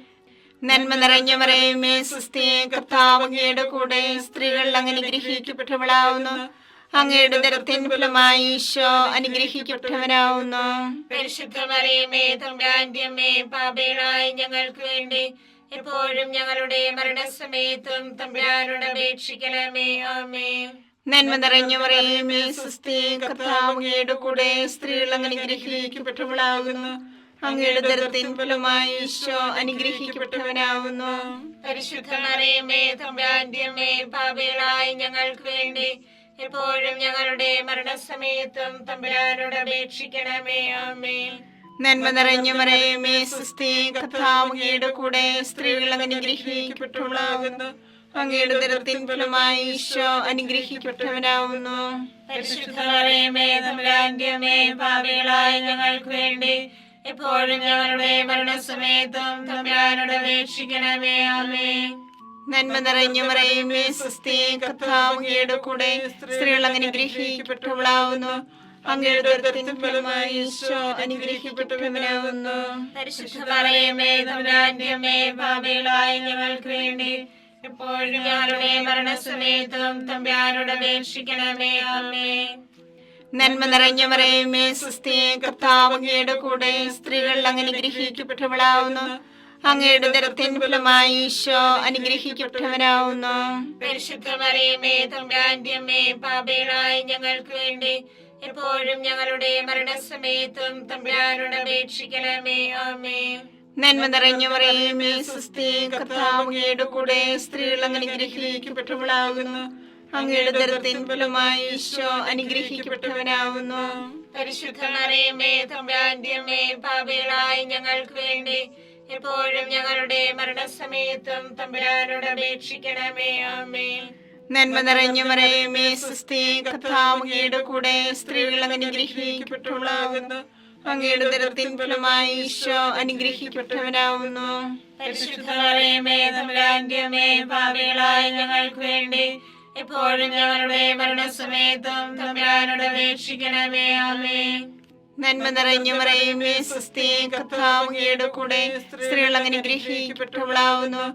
നന്മ നിറഞ്ഞ മറിയമേ സ്വസ്തി, കർത്താവ് അങ്ങയുടെ കൂടെ സ്ത്രീകൾ അങ്ങ് അനുഗ്രഹിക്കപ്പെട്ടവളാകുന്നു. അങ്ങയുടെ ഉദരത്തിൻ ഫലമായി ഈശോ അനുഗ്രഹിക്കപ്പെട്ടവനാകുന്നു. പരിശുദ്ധ മറിയമേ തമ്പുരാന്റെ അമ്മേ, പാപികളായ ഞങ്ങൾക്ക് വേണ്ടി എപ്പോഴും ഞങ്ങളുടെ മരണസമയത്തും തമ്പുരാനോട് അപേക്ഷിക്കണമേ. ആമേൻ. നന്മ നിറഞ്ഞ മറിയമേ സ്വസ്തി, കർത്താവ് അങ്ങയുടെ കൂടെ സ്ത്രീകൾ അങ്ങ് അനുഗ്രഹിക്കപ്പെട്ടവളാകുന്നു. അങ്ങയുടെ ഉദരത്തിൻ ഫലമായി ഈശോ അനുഗ്രഹിക്കപ്പെട്ടവനാകുന്നു. പരിശുദ്ധ മറിയമേ തമ്പുരാന്റെ അമ്മേ, പാപികളായ ഞങ്ങൾക്ക് വേണ്ടി എപ്പോഴും ഞങ്ങളുടെ മരണസമയത്തും തമ്പുരാനോട് അപേക്ഷിക്കണമേ. ആമേൻ. നന്മ നിറഞ്ഞ മറിയമേ സ്വസ്തി, കർത്താവ് അങ്ങയുടെ കൂടെ സ്ത്രീകൾ അങ്ങ് അനുഗ്രഹിക്കപ്പെട്ടവളാകുന്നു. അങ്ങയുടെ ഉദരത്തിൻ ഫലമായി ഈശോ അനുഗ്രഹിക്കപ്പെട്ടവനാകുന്നു. പരിശുദ്ധ മറിയമേ തമ്പുരാന്റെ അമ്മേ, പാപികളായ ഞങ്ങൾക്ക് വേണ്ടി എപ്പോഴും ഞങ്ങളുടെ മരണസമയത്തും തമ്പുരാനോട് അപേക്ഷിക്കണമേ. ആമേൻ. നന്മ നിറഞ്ഞ മറിയമേ സ്വസ്തി, കർത്താവ് അങ്ങയുടെ കൂടെ സ്ത്രീകൾ അങ്ങ് അനുഗ്രഹിക്കപ്പെട്ടവളാകുന്നു. അങ്ങയുടെ ഉദരത്തിൻ ഫലമായി ഈശോ അനുഗ്രഹിക്കപ്പെട്ടവനാകുന്നു. പരിശുദ്ധ മറിയമേ തമ്പുരാന്റെ അമ്മേ, പാപികളായ ഞങ്ങൾക്ക് വേണ്ടി എപ്പോഴും ഞങ്ങളുടെ മരണസമയത്തും തമ്പുരാനോട് അപേക്ഷിക്കണമേ. ആമേൻ. നന്മ നിറഞ്ഞ മറിയമേ സ്വസ്തി, കർത്താവ് അങ്ങയുടെ കൂടെ സ്ത്രീകൾ അങ്ങ് അനുഗ്രഹിക്കപ്പെട്ടവളാവുന്നു. അങ്ങയുടെ ഉദരത്തിൻ ഫലമായി ഈശോ അനുഗ്രഹിക്കപ്പെട്ടവനാവുന്നു. പരിശുദ്ധ മറിയമേ തമ്പുരാന്റെ അമ്മേ, പാപികളായ ഞങ്ങൾക്ക് വേണ്ടി എപ്പോഴും ഞങ്ങളുടെ മരണസമയത്തും തമ്പുരാനോട് അപേക്ഷിക്കണമേ. ആമേൻ. നന്മ നിറഞ്ഞ മറിയമേ സ്വസ്തി, കർത്താവ് അങ്ങയുടെ കൂടെ സ്ത്രീകൾ അങ്ങ് അനുഗ്രഹിക്കപ്പെട്ടവളാകുന്നു. അങ്ങയുടെ ഉദരത്തിൻ ഫലമായി ഈശോ അനുഗ്രഹിക്കപ്പെട്ടവനാവുന്നു. പരിശുദ്ധ മറിയമേ തമ്പുരാന്റെ അമ്മേ, പാപികളായ ഞങ്ങൾക്ക് വേണ്ടി എപ്പോഴും ഞങ്ങളുടെ മരണസമയത്തും തമ്പുരാനോട് അപേക്ഷിക്കണമേ. ആമേൻ. നന്മ നിറഞ്ഞ മറിയമേ സ്വസ്തി, കർത്താവ് അങ്ങയുടെ കൂടെ സ്ത്രീകൾ അങ്ങ് അനുഗ്രഹിക്കപ്പെട്ടവളാകുന്നു. അങ്ങയുടെ ഉദരത്തിൻ ഫലമായി ഈശോ അനുഗ്രഹിക്കപ്പെട്ടവനാവുന്നു. പരിശുദ്ധ മറിയമേ തമ്പുരാന്റെ അമ്മേ, പാപികളായ ഞങ്ങൾക്ക് വേണ്ടി എപ്പോഴും ഞങ്ങളുടെ മരണസമയത്തും തമ്പുരാനോട് അപേക്ഷിക്കണമേ. ആമേൻ. നന്മ നിറഞ്ഞ മറിയമേ സ്വസ്തി, കർത്താവ് അങ്ങയുടെ കൂടെ സ്ത്രീകൾ അങ്ങ് അനുഗ്രഹിക്കപ്പെട്ടവളാവുന്നു.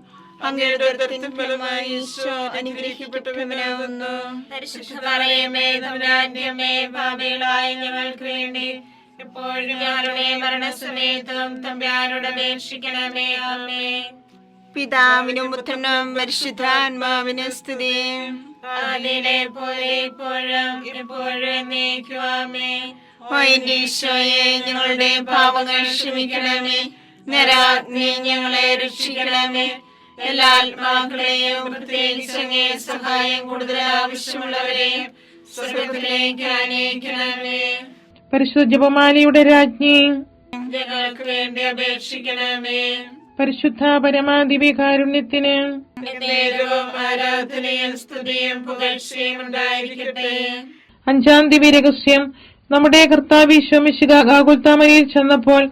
അങ്ങയുടെ ഉദരത്തിൻ ഫലമായി ഈശോ അനുഗ്രഹിക്കപ്പെട്ടവനാവുന്നു. പരിശുദ്ധ മറിയമേ തമ്പുരാന്റെ അമ്മേ, പാപികളായ ഞങ്ങൾക്ക് വേണ്ടി എപ്പോഴും ഞങ്ങളുടെ മരണസമയത്തും തമ്പുരാനോട് അപേക്ഷിക്കണമേ. ആമേൻ. പിതാവിനും പുത്രനും പരിശുദ്ധാത്മാവിനും സ്തുതി. ആദിയിലെ പോലെ ഇപ്പോഴും എപ്പോഴും എന്നേക്കും. ആമേൻ. ഓ എന്റെ ഈശോയെ, ഞങ്ങളുടെ പാപങ്ങൾ ക്ഷമിക്കണമേ. നരാഗ്നി ഞങ്ങളെ രക്ഷിക്കണമേ. എല്ലാ ആത്മാക്കളെയും പ്രത്യേകിച്ച് അങ്ങേ സഹായം കൂടുതൽ ആവശ്യമുള്ളവരെയും സ്വർഗത്തിലേക്ക് അനയിക്കണമേ. പരിശുദ്ധ ജപമാലയുടെ രാജ്ഞി, ഞങ്ങൾക്ക് വേണ്ടി അപേക്ഷിക്കണമേ. പരിശുദ്ധ പരമാദിവ്യകാരുണ്യത്തിന് എന്നേരവും ആരാധനയും സ്തുതിയും പുകഴ്ചയും ഉണ്ടായിരിക്കട്ടെ. അഞ്ചാം ദിവ്യരഹസ്യം. നമ്മുടെ കർത്താവ് ഈശോ മിശിഹാ ഗാഗുൽത്താമരയിൽ ചെന്നപ്പോൾ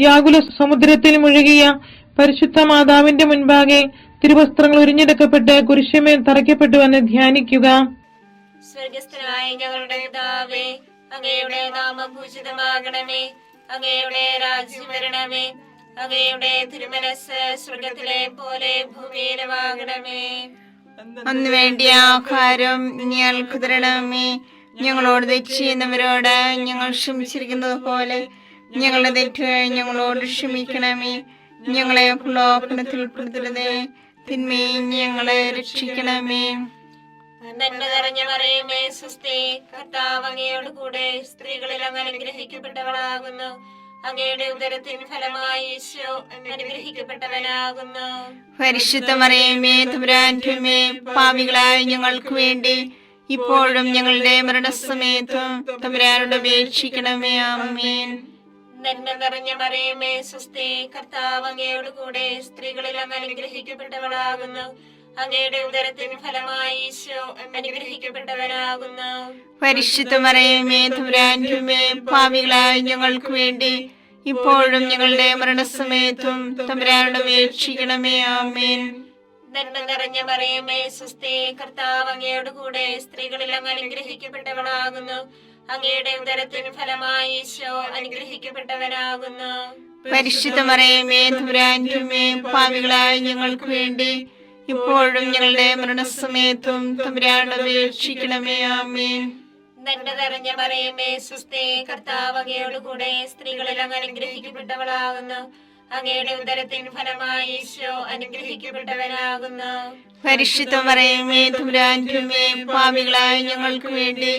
യാകുല സമുദ്രത്തിൽ മുഴുകിയ പരിശുദ്ധ മാതാവിന്റെ മുൻപാകെ തിരുവസ്ത്രങ്ങൾ ഉരിഞ്ഞെടുക്കപ്പെട്ട് കുരിശുമേൽ തറയ്ക്കപ്പെട്ടുവെന്ന് ധ്യാനിക്കുക. സ്വർഗസ്ഥനായ ഞങ്ങളുടെ പിതാവേ, അങ്ങയുടെ നാമം പൂജിതമാകണമേ. അങ്ങയുടെ രാജ്യം വരണമേ. അങ്ങയുടെ തിരുമനസ് സ്വർഗത്തിലെ പോലെ ഭൂമിയിലുമാകണമേ. അന്ന് വേണ്ടിയ ആഹാരം ഞങ്ങൾക്ക് തരണമേ. ഞങ്ങളോട് തെറ്റ് ചെയ്യുന്നവരോട് ഞങ്ങൾ ക്ഷമിച്ചിരിക്കുന്നത് പോലെ ഞങ്ങളുടെ തെറ്റുകൾ ഞങ്ങളോട് ക്ഷമിക്കണമേ. ഞങ്ങളെ പ്രലോഭനത്തിൽ ഉൾപ്പെടുത്തരുതേ, തിന്മയിൽ ഞങ്ങളെ രക്ഷിക്കണമേ. നന്മ നിറഞ്ഞ മറിയമേ സ്വസ്തി, കർത്താവ് അങ്ങയോട് കൂടെ സ്ത്രീകളിൽ അങ്ങ് അനുഗ്രഹിക്കപ്പെട്ടവളാകുന്നു. അങ്ങയുടെ ഉദരത്തിൻ ഫലമായി ഈശോ അനുഗ്രഹിക്കപ്പെട്ടവനാകുന്നു. പരിശുദ്ധ മറിയമേ തമ്പുരാന്റെ അമ്മേ, പാപികളായ ഞങ്ങൾക്ക് വേണ്ടി ഇപ്പോഴും ഞങ്ങളുടെ മരണസമയത്തും തമ്പുരാനോട് അപേക്ഷിക്കണമേ. ആമേൻ. നന്മ നിറഞ്ഞ മറിയമേ സ്വസ്തി, കർത്താവ് അങ്ങയോട് കൂടെ സ്ത്രീകളിൽ അങ്ങ് അനുഗ്രഹിക്കപ്പെട്ടവളാകുന്നു. അങ്ങയുടെ ഉദരത്തിൻ ഫലമായി ഈശോ അനുഗ്രഹിക്കപ്പെട്ടവനാകുന്നു. പരിശുദ്ധ മറിയമേ തമ്പുരാന്റെ അമ്മേ, പാപികളായ ഞങ്ങൾക്ക് വേണ്ടി ഇപ്പോഴും ഞങ്ങളുടെ മരണസമയത്തും തമ്പുരാനോട് അപേക്ഷിക്കണമേ. ആമേൻ. നന്മ നിറഞ്ഞ മറിയമേ സ്വസ്തി, കർത്താവ് അങ്ങയോട് കൂടെ സ്ത്രീകളിൽ അങ്ങ് അനുഗ്രഹിക്കപ്പെട്ടവളാകുന്നു. അങ്ങയുടെ ഉദരത്തിൻ ഫലമായി ഈശോ അനുഗ്രഹിക്കപ്പെട്ടവനാകുന്നു. പരിശുദ്ധ മറിയമേ തമ്പുരാന്റെ അമ്മേ, പാപികളായ ഞങ്ങൾക്ക് വേണ്ടി ഇപ്പോഴും ഞങ്ങളുടെ മരണസമയത്തും തമ്പുരാനോട് അപേക്ഷിക്കണമേ. ആമേൻ. നന്മ നിറഞ്ഞ മറിയമേ സ്വസ്തി, കർത്താവ് അങ്ങയോട് കൂടെ സ്ത്രീകളിൽ അങ്ങ് അനുഗ്രഹിക്കപ്പെട്ടവളാകുന്നു. അങ്ങയുടെ ഉദരത്തിൻ ഫലമായി ഈശോ അനുഗ്രഹിക്കപ്പെട്ടവനാകുന്നു. പരിശുദ്ധ മറിയമേ തമ്പുരാന്റെ അമ്മേ, പാപികളായ ഞങ്ങൾക്ക് വേണ്ടി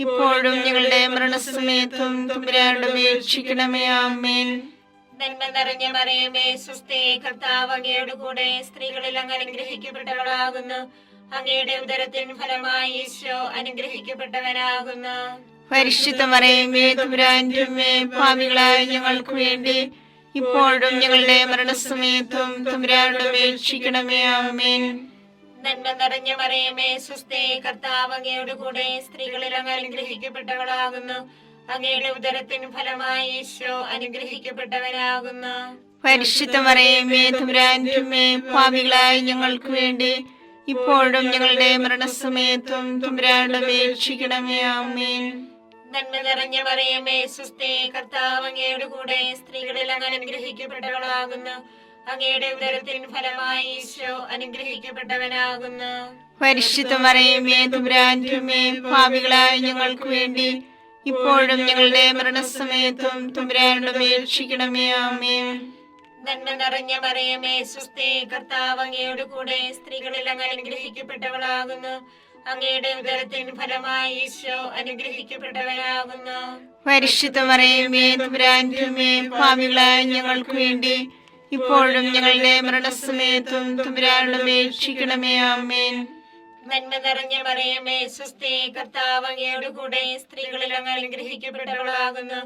ഇപ്പോഴും ഞങ്ങളുടെ മരണസമയത്തും തമ്പുരാനോട് അപേക്ഷിക്കണമേ. ആമേൻ. നന്മ നിറഞ്ഞ മറിയമേ സ്വസ്തി, കർത്താവ് അങ്ങയോട് കൂടെ സ്ത്രീകളിൽ അങ്ങ് അനുഗ്രഹിക്കപ്പെട്ടവളാകുന്നു. അങ്ങയുടെ ഉദരത്തിൻ ഫലമായി ഈശോ അനുഗ്രഹിക്കപ്പെട്ടവനാകുന്നു. പരിശുദ്ധ മറിയമേ തമ്പുരാന്റെ അമ്മേ, പാപികളായ ഞങ്ങൾക്ക് വേണ്ടി ഇപ്പോഴും ഞങ്ങളുടെ മരണസമയത്തും തമ്പുരാനോട് അപേക്ഷിക്കണമേ. ആമേൻ. നന്മ നിറഞ്ഞ മറിയമേ സ്വസ്തി, കർത്താവ് അങ്ങയോട് കൂടെ സ്ത്രീകളിൽ അങ്ങ് അനുഗ്രഹിക്കപ്പെട്ടവളാകുന്നു. അങ്ങയുടെ ഉദരത്തിൻ ഫലമായി ഈശോ അനുഗ്രഹിക്കപ്പെട്ടവനാകുന്നു. പരിശുദ്ധ മറിയമേ തമ്പുരാന്റെ അമ്മേ, പാപികളായ ഞങ്ങൾക്ക് വേണ്ടി ഇപ്പോഴും ഞങ്ങളുടെ മരണസമയത്തും തമ്പുരാനോട് അപേക്ഷിക്കണമേ. ആമേൻ. നന്മ നിറഞ്ഞ മറിയമേ സുസ്ഥി, കർത്താവ് അങ്ങയുടെ കൂടെ സ്ത്രീകളിൽ അങ്ങ് അനുഗ്രഹിക്കപ്പെട്ടവളാകുന്നു. അങ്ങയുടെ ഉദരത്തിൻ ഫലമായി ഈശോ അനുഗ്രഹിക്കപ്പെട്ടവനാകുന്നു. പരിശുദ്ധ മറിയമേ തമ്പുരാന്റെ അമ്മേ, പാപികളായ ഞങ്ങൾക്ക് വേണ്ടി ഇപ്പോഴും ഞങ്ങളുടെ മരണസമയത്തും തമ്പുരാനോട് അപേക്ഷിക്കണമേ. ആമേൻ. നന്മ നിറഞ്ഞ മറിയമേ സുസ്ഥി, കർത്താവ് അങ്ങയുടെ കൂടെ സ്ത്രീകളിൽ അങ്ങ് അനുഗ്രഹിക്കപ്പെട്ടവളാകുന്നു. അങ്ങയുടെ ഉദരത്തിൻ ഫലമായി ഈശോ അനുഗ്രഹിക്കപ്പെട്ടവനാകുന്നു. പരിശുദ്ധ മറിയമേ തമ്പുരാന്റെ അമ്മേ, പാപികളായ ഞങ്ങൾക്ക് വേണ്ടി ഇപ്പോഴും ഞങ്ങളുടെ മരണസമയത്തും തമ്പുരാനോട് അപേക്ഷിക്കണമേ. ആമേൻ. നന്മ നിറഞ്ഞ മറിയമേ സുസ്ഥി, കർത്താവ് അങ്ങയുടെ കൂടെ സ്ത്രീകളിൽ അങ്ങ് അനുഗ്രഹിക്കപ്പെട്ടവളാകുന്നു.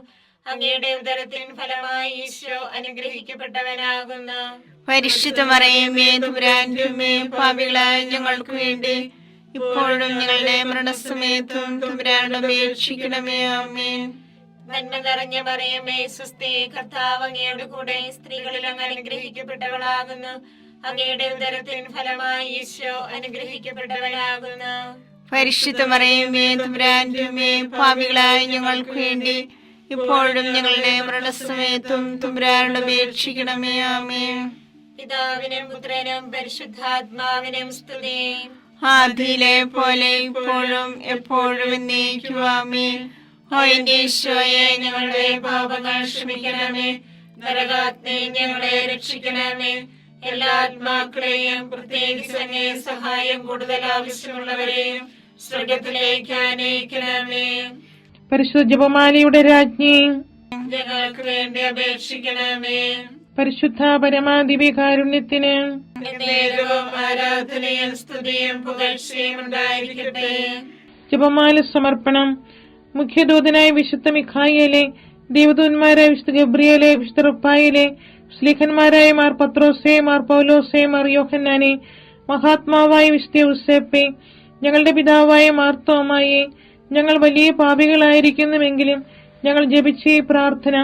അങ്ങയുടെ ഉദരത്തിൻ ഫലമായി ഈശോ അനുഗ്രഹിക്കപ്പെട്ടവനാകുന്നു. പരിശുദ്ധ മറിയമേ തമ്പുരാന്റെ അമ്മേ, പാപികളായ ഞങ്ങൾക്ക് വേണ്ടി ഇപ്പോഴും ഞങ്ങളുടെ മരണസമയത്തും തമ്പുരാനോട് അപേക്ഷിക്കണമേ. ആമേൻ. നന്മ നിറഞ്ഞ മറിയമേ സുസ്ഥി, കർത്താവ് അങ്ങയുടെ കൂടെ സ്ത്രീകളിൽ അങ്ങ് അനുഗ്രഹിക്കപ്പെട്ടവളാകുന്നു. അങ്ങയുടെ ഉദരത്തിൻ ഫലമായി ഈശോ അനുഗ്രഹിക്കപ്പെട്ടവനാകുന്നു. പരിശുദ്ധ മറിയമേ തമ്പുരാന്റെ അമ്മേ, പാപികളായ ഞങ്ങൾക്ക് വേണ്ടി ഇപ്പോഴും ഞങ്ങളുടെ മരണസമയത്തും തമ്പുരാനോട് അപേക്ഷിക്കണമേ. ആമേൻ. പിതാവിനും പുത്രനും പരിശുദ്ധാത്മാവിനും സ്തുതി. ആദിയിലെ പോലെ ഇപ്പോഴും എപ്പോഴും എന്നേക്കും. ആമേൻ. ഓ എന്റെ ഈശോയെ, ഞങ്ങളുടെ പാപങ്ങൾ ക്ഷമിക്കണമേ. നരകാഗ്നി ഞങ്ങളെ രക്ഷിക്കണമേ. എല്ലാ ആത്മാക്കളെയും, പ്രത്യേകിച്ച് അങ്ങേ സഹായം കൂടുതൽ ആവശ്യമുള്ളവരെയും സ്വർഗത്തിലേക്ക് ആനയിക്കണമേ. പരിശുദ്ധ ജപമാലയുടെ രാജ്ഞി, ഞങ്ങൾക്ക് വേണ്ടി അപേക്ഷിക്കണമേ. പരിശുദ്ധ പരമാദിവ്യകാരുണ്യത്തിന് എന്നേരവും ആരാധനയും സ്തുതിയും പുകഴ്ചയും ഉണ്ടായിരിക്കട്ടെ. ജപമാല സമർപ്പണം. മുഖ്യദൂതനായ വിശുദ്ധ മിഖായേലെ, ദേവദൂതന്മാരായ വിശുദ്ധ ഗബ്രിയേലെ, വിശുദ്ധ റുഫായേലെ, സ്ലീഹന്മാരായ മാർ പത്രോസേ, മാർ പൗലോസേ, മാർ യോഹന്നാനെ, മഹാത്മാവായ വിശുദ്ധ യൂസേപ്പേ, ഞങ്ങളുടെ പിതാവായ മാർത്തോമായെ, ഞങ്ങൾ വലിയ പാപികളായിരിക്കുന്നുവെങ്കിലും ഞങ്ങൾ ജപിച്ച ഈ പ്രാർത്ഥന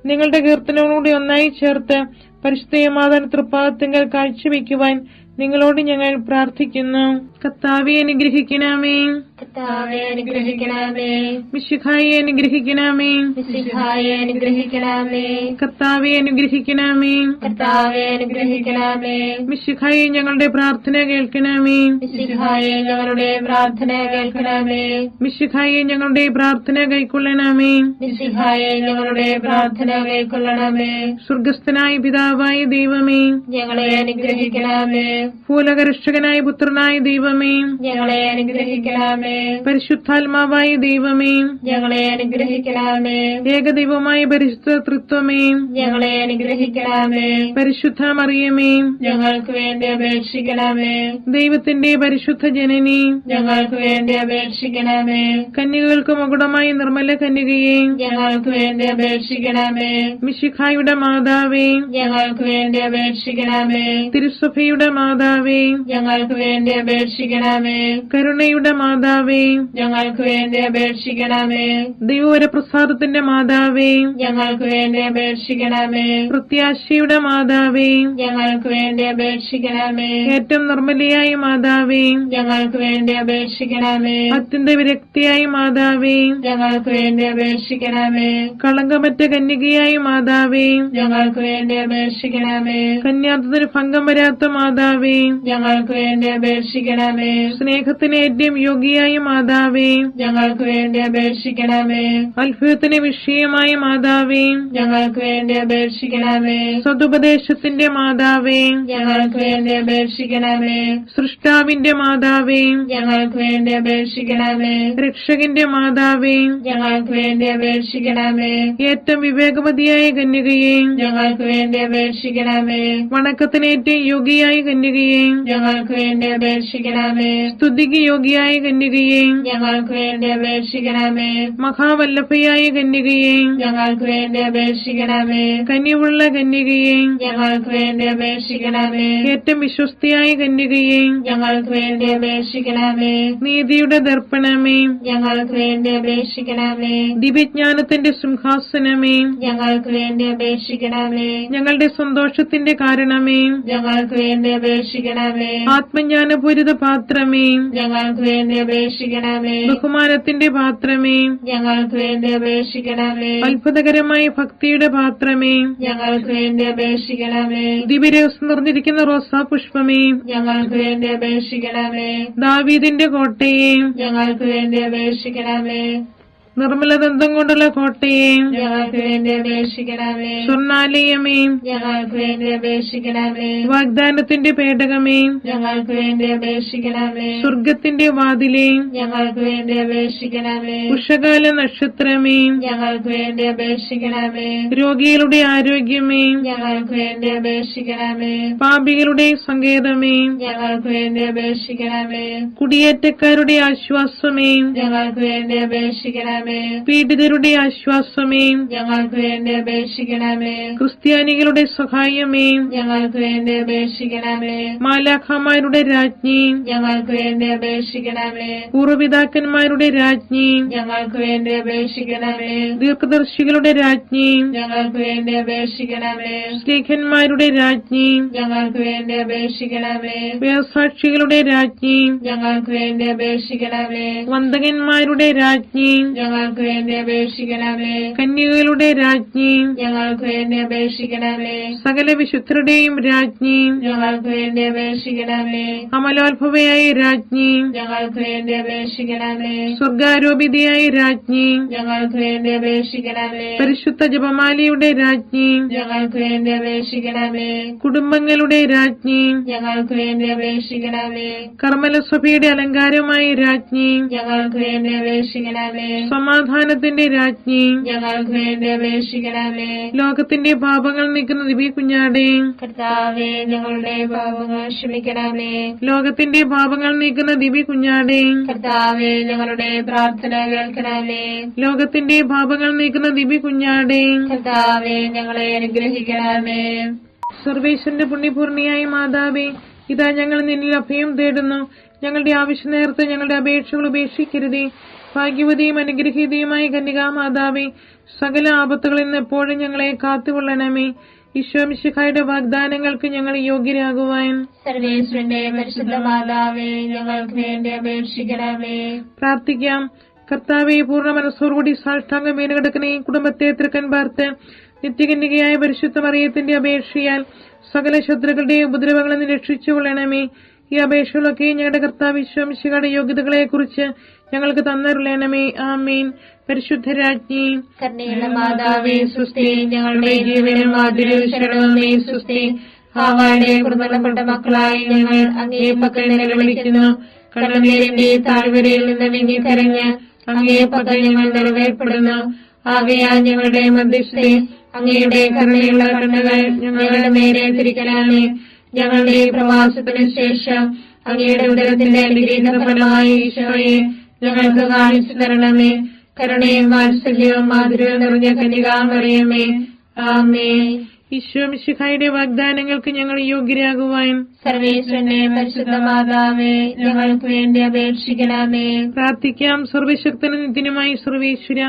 നിങ്ങളുടെ കീർത്തനങ്ങളോട് ഒന്നായി ചേർത്ത് പരിശുദ്ധ മാതാവിന്റെ തൃപ്പാദത്തിങ്കൽ കാഴ്ചവെക്കുവാൻ നിങ്ങളോട് ഞങ്ങൾ പ്രാർത്ഥിക്കുന്നു. കർത്താവേ അനുഗ്രഹിക്കണമേ. കർത്താവേ അനുഗ്രഹിക്കണമേ. മിശിഹായെ അനുഗ്രഹിക്കണമേ. മിശിഹായെ അനുഗ്രഹിക്കണമേ. കർത്താവേ അനുഗ്രഹിക്കണമേ. കർത്താവേ അനുഗ്രഹിക്കണമേ. മിശിഹായെ ഞങ്ങളുടെ പ്രാർത്ഥന കേൾക്കണമേ. മിശിഹായെ ഞങ്ങളുടെ പ്രാർത്ഥന കേൾക്കണമേ. മിശിഹായെ ഞങ്ങളുടെ പ്രാർത്ഥന കൈക്കൊള്ളണമേ. മിശിഹായെ ഞങ്ങളുടെ പ്രാർത്ഥന കൈക്കൊള്ളണമേ. സ്വർഗസ്ഥനായ പിതാവായ ദൈവമേ, ഞങ്ങളെ അനുഗ്രഹിക്കണമേ. ഭൂലോകരക്ഷകനായ പുത്രനായ ദൈവമേ, ഞങ്ങളെ അനുഗ്രഹിക്കണമേ. പരിശുദ്ധാത്മാവായ ദൈവമേ, ഞങ്ങളെ അനുഗ്രഹിക്കണമേ. ഏകദൈവമായ പരിശുദ്ധ തൃത്വമേ, ഞങ്ങളെ അനുഗ്രഹിക്കണമേ. പരിശുദ്ധ മറിയമേ, ഞങ്ങൾക്ക് വേണ്ടി അപേക്ഷിക്കണമേ. ദൈവത്തിന്റെ പരിശുദ്ധ ജനനി, ഞങ്ങൾക്ക് വേണ്ടി അപേക്ഷിക്കണമേ. കന്യകൾക്ക് മകുടമായ നിർമ്മല കന്യകയെ, ഞങ്ങൾക്ക് വേണ്ടി അപേക്ഷിക്കണമേ. മിശിഹായുടെ മാതാവേ, ഞങ്ങൾക്ക് വേണ്ടി അപേക്ഷിക്കണമേ. തിരുസഭയുടെ മാതാവേ, ഞങ്ങൾക്ക് വേണ്ടി അപേക്ഷിക്കണമേ. കരുണയുടെ മാതാവേ, ഞങ്ങൾക്ക് വേണ്ടി അപേക്ഷിക്കണമേ. ദൈവവരപ്രസാദത്തിന്റെ മാതാവേ, ഞങ്ങൾക്ക് വേണ്ടി അപേക്ഷിക്കണമേ. പ്രത്യാശയുടെ മാതാവേ, ഞങ്ങൾക്ക് വേണ്ടി അപേക്ഷിക്കണമേ. ഏറ്റവും നിർമ്മലയായ മാതാവേ, ഞങ്ങൾക്ക് വേണ്ടി അപേക്ഷിക്കണമേ. അത്യന്ത വിരക്തിയായ മാതാവേ, ഞങ്ങൾക്ക് വേണ്ടി അപേക്ഷിക്കണമേ. കളങ്കമറ്റ കന്യകയായ മാതാവേ, ഞങ്ങൾക്ക് വേണ്ടി അപേക്ഷിക്കണമേ. കന്യാത്വത്തിന് ഭംഗം വരാത്ത മാതാവേ, ഞങ്ങൾക്ക് വേണ്ടി അപേക്ഷിക്കണമേ. സ്നേഹത്തിന് ഏറ്റവും യോഗ്യയായ മാതാവേ, ഞങ്ങൾക്ക് വേണ്ടി അപേക്ഷിക്കണമേ. അത്ഭുതത്തിന് വിഷയമായ മാതാവേ, ഞങ്ങൾക്ക് വേണ്ടി അപേക്ഷിക്കണമേ. സതുപദേശത്തിന്റെ മാതാവേ, ഞങ്ങൾക്ക് വേണ്ടി അപേക്ഷിക്കണമേ. സൃഷ്ടാവിന്റെ മാതാവേ, ഞങ്ങൾക്ക് വേണ്ടി അപേക്ഷിക്കണമേ. രക്ഷകന്റെ മാതാവേ, ഞങ്ങൾക്ക് വേണ്ടി അപേക്ഷിക്കണമേ. ഏറ്റവും വിവേകവതിയായ കന്യകയെ, ഞങ്ങൾക്ക് വേണ്ടി അപേക്ഷിക്കണമേ. വണക്കത്തിന് ഏറ്റവും യോഗ്യയായ കന്യകയെ, ഞങ്ങൾക്ക് വേണ്ടി അപേക്ഷിക്കണമേ. സ്തുതിക്ക് യോഗ്യയായ കന്യകയെ, ഞങ്ങൾക്ക് വേണ്ടി അപേക്ഷിക്കണമേ. മഹാവല്ലഭയായ കന്യകയെ, ഞങ്ങൾക്ക് വേണ്ടി അപേക്ഷിക്കണമേ. കനിവുള്ള കന്യകയെ, ഞങ്ങൾക്ക് വേണ്ടി അപേക്ഷിക്കണമേ. ഏറ്റവും വിശ്വസ്തയായ കന്യകയെ, ഞങ്ങൾക്ക് വേണ്ടി അപേക്ഷിക്കണമേ. നീതിയുടെ ദർപ്പണമേ, ഞങ്ങൾക്ക് വേണ്ടി അപേക്ഷിക്കണമേ. ദിവ്യജ്ഞാനത്തിന്റെ സിംഹാസനമേ, ഞങ്ങൾക്ക് വേണ്ടി അപേക്ഷിക്കണമേ. ഞങ്ങളുടെ സന്തോഷത്തിന്റെ കാരണമേ, ഞങ്ങൾക്ക് വേണ്ടി അപേക്ഷിക്കണമേ. ആത്മജ്ഞാനപൂരിത പാത്രമേ, ഞങ്ങൾക്ക് വേണ്ടി അപേക്ഷിക്കണമേ. അപേക്ഷിക്കണമേ. ബഹുമാനത്തിന്റെ പാത്രമേ, ഞങ്ങൾക്ക് വേണ്ടി അപേക്ഷിക്കണമേ. അത്ഭുതകരമായ ഭക്തിയുടെ പാത്രമേ, ഞങ്ങൾക്ക് വേണ്ടി അപേക്ഷിക്കണമേ. ദിവ്യരഹസ്യം നിറഞ്ഞിരിക്കുന്ന റോസാ പുഷ്പമേ, ഞങ്ങൾക്ക് വേണ്ടി അപേക്ഷിക്കണമേ. ദാവീദിന്റെ കോട്ടയെ, ഞങ്ങൾക്ക് വേണ്ടി അപേക്ഷിക്കണമേ. നിർമ്മലദന്തം കൊണ്ടുള്ള കോട്ടയെ, ഞങ്ങൾക്ക് വേണ്ടി അപേക്ഷിക്കണമേ. സ്വർണാലയമേ, ഞങ്ങൾക്ക് വേണ്ടി അപേക്ഷിക്കണമേ. വാഗ്ദാനത്തിന്റെ പേടകമേ, ഞങ്ങൾക്ക് വേണ്ടി അപേക്ഷിക്കണമേ. സ്വർഗത്തിന്റെ വാതിലേ, ഞങ്ങൾക്ക് വേണ്ടി അപേക്ഷിക്കണമേ. ഉഷകാല നക്ഷത്രമേ, ഞങ്ങൾക്ക് വേണ്ടി അപേക്ഷിക്കണമേ. രോഗികളുടെ ആരോഗ്യമേ, ഞങ്ങൾക്ക് വേണ്ടി അപേക്ഷിക്കണമേ. പാപികളുടെ സങ്കേതമേ, ഞങ്ങൾക്ക് വേണ്ടി അപേക്ഷിക്കണമേ. കുടിയേറ്റക്കാരുടെ ആശ്വാസമേ, ഞങ്ങൾക്ക് വേണ്ടി അപേക്ഷിക്കണമേ. പീഡിതരുടെ ആശ്വാസമേ, ഞങ്ങൾക്ക് വേണ്ടി അപേക്ഷിക്കണമേ. ക്രിസ്ത്യാനികളുടെ സഹായമേ, ഞങ്ങൾക്ക് വേണ്ടി അപേക്ഷിക്കണമേ. മാലാഖമാരുടെ രാജ്ഞി, ഞങ്ങൾക്ക് വേണ്ടി അപേക്ഷിക്കണമേ. പൂർവ്വപിതാക്കന്മാരുടെ രാജ്ഞി, ഞങ്ങൾക്ക് വേണ്ടി അപേക്ഷിക്കണമേ. ദീർഘദർശികളുടെ രാജ്ഞി, ഞങ്ങൾക്ക് വേണ്ടി അപേക്ഷിക്കണമേ. സ്ലീഹന്മാരുടെ രാജ്ഞി, ഞങ്ങൾക്ക് വേണ്ടി അപേക്ഷിക്കണമേ. വേദസാക്ഷികളുടെ രാജ്ഞി, ഞങ്ങൾക്ക് വേണ്ടി അപേക്ഷിക്കണമേ. വന്ദകന്മാരുടെ രാജ്ഞി, ഞങ്ങൾക്ക് വേണ്ടി അപേക്ഷിക്കണമേ. കന്യകകളുടെ രാജ്ഞി, ഞങ്ങൾക്ക് വേണ്ടി അപേക്ഷിക്കണമേ. സകല വിശുദ്ധരുടെയും രാജ്ഞി, ഞങ്ങൾക്ക് വേണ്ടി അപേക്ഷിക്കണമേ. അമലോത്ഭവയായ രാജ്ഞി, ഞങ്ങൾക്ക് വേണ്ടി അപേക്ഷിക്കണമേ. സ്വർഗാരോപിതയായ രാജ്ഞി, ഞങ്ങൾക്ക് വേണ്ടി അപേക്ഷിക്കണമേ. പരിശുദ്ധ ജപമാലയുടെ രാജ്ഞി, ഞങ്ങൾക്ക് വേണ്ടി അപേക്ഷിക്കണമേ. കുടുംബങ്ങളുടെ രാജ്ഞി, ഞങ്ങൾക്ക് വേണ്ടി അപേക്ഷിക്കണമേ. കർമ്മലസഭയുടെ അലങ്കാരമായ രാജ്ഞി, ഞങ്ങൾക്ക് വേണ്ടി അപേക്ഷിക്കണമേ. സമാധാനത്തിന്റെ രാജ്ഞി, ഞങ്ങൾക്ക് വേണ്ടി അപേക്ഷിക്കണമേ. ലോകത്തിന്റെ പാപങ്ങൾ നീക്കുന്ന ദിവ്യ കുഞ്ഞാടേ, കർത്താവേ, ഞങ്ങളുടെ പാപങ്ങൾ ക്ഷമിക്കണമേ. ലോകത്തിന്റെ പാപങ്ങൾ നീക്കുന്ന ദിവ്യ കുഞ്ഞാടേ, കർത്താവേ, ഞങ്ങളുടെ പ്രാർത്ഥന കേൾക്കണമേ. ലോകത്തിന്റെ പാപങ്ങൾ നീക്കുന്ന ദിവ്യ കുഞ്ഞാടേ, കർത്താവേ, ഞങ്ങളെ അനുഗ്രഹിക്കണമേ. സർവേശ്വരന്റെ പുണ്യപൂർണിയായ മാതാവേ, ഇതാ ഞങ്ങൾ നിന്നിൽ അഭയം തേടുന്നു. ഞങ്ങളുടെ ആവശ്യ നേരത്തെ ഞങ്ങളുടെ അപേക്ഷകൾ ഉപേക്ഷിക്കരുതേ. ഭാഗ്യവതിയും അനുഗ്രഹീതയുമായ കന്യകാമാതാവേ, സകല ആപത്തുകളിൽ നിന്ന് എപ്പോഴും ഞങ്ങളെ കാത്തുകൊള്ളണമേ. ഈശോമിശിഹായുടെ വാഗ്ദാനങ്ങൾക്ക് ഞങ്ങൾ യോഗ്യരാകുവാൻ സർവേശ്വരന്റെ പരിശുദ്ധ മാതാവേ, ഞങ്ങൾക്ക് വേണ്ടി അപേക്ഷിക്കണമേ. പ്രാർത്ഥിക്കാം. കർത്താവെ, പൂർണ്ണ മനസ്സോടുകൂടി സാഷ്ടാംഗം വീണുകിടക്കുന്ന ഈ കുടുംബത്തെ തൃക്കൻ പാർത്ത് നിത്യകന്യകയായ പരിശുദ്ധ മറിയത്തിന്റെ അപേക്ഷയാൽ സകല ശത്രുക്കളുടെ ഉപദ്രവങ്ങളിൽ നിന്ന് രക്ഷിച്ചുകൊള്ളണമേ. ഈ അപേക്ഷകളൊക്കെ ഞങ്ങളുടെ കർത്താവ് ഈശോമിശിഹായുടെ യോഗ്യതകളെ കുറിച്ച് ഞങ്ങൾക്ക് തന്നരുളണമേ. ആമേൻ. പരിശുദ്ധരാജ്ഞി, കരുണയുള്ള മാതാവേ, സുസ്തി. ഞങ്ങളുടെ ജീവനും ആതിരും ശരണവുമേ, സുസ്തി. ഹാവായുടെ കുർബാനപ്പെട്ട മക്കളായി ഞങ്ങൾ അങ്ങേ പക്കൽ നിലവിളിക്കുന്നു. കണ്ണുനീരിന്റെ താഴ്വരയിൽ നിന്ന് വിങ്ങിക്കരഞ്ഞ് അങ്ങേ പക്കൽ ഞങ്ങൾ നിറവേർപ്പെടുന്നു. ആകയാൽ ഞങ്ങളുടെ മധ്യസ്ഥെ അങ്ങയുടെ കരുണയുള്ള കണ്ണുകൾ ഞങ്ങളുടെ നേരെ തിരിക്കണമേ. ഞങ്ങളുടെ പ്രവാസത്തിന് ശേഷം അങ്ങയുടെ ഉദരത്തിന്റെ അനുഗ്രഹീത ഫലമായ ഈശോയെ ഞങ്ങൾക്ക് കാണിച്ചു തരണമേ. കരുണയും വാത്സല്യവും മാധുര്യവും നിറഞ്ഞ കന്യകാമറിയമേ, ആമേൻ. ഈശോമിശിഹായുടെ വാഗ്ദാനങ്ങൾക്ക് ഞങ്ങൾ യോഗ്യരാകുവാൻ സർവേശ്വരന്റെ പരിശുദ്ധ മാതാവേ, ഞങ്ങൾക്ക് വേണ്ടി അപേക്ഷിക്കണമേ. പ്രാർത്ഥിക്കാം. സർവശക്തനും നിത്യനുമായി സർവേശ്വര,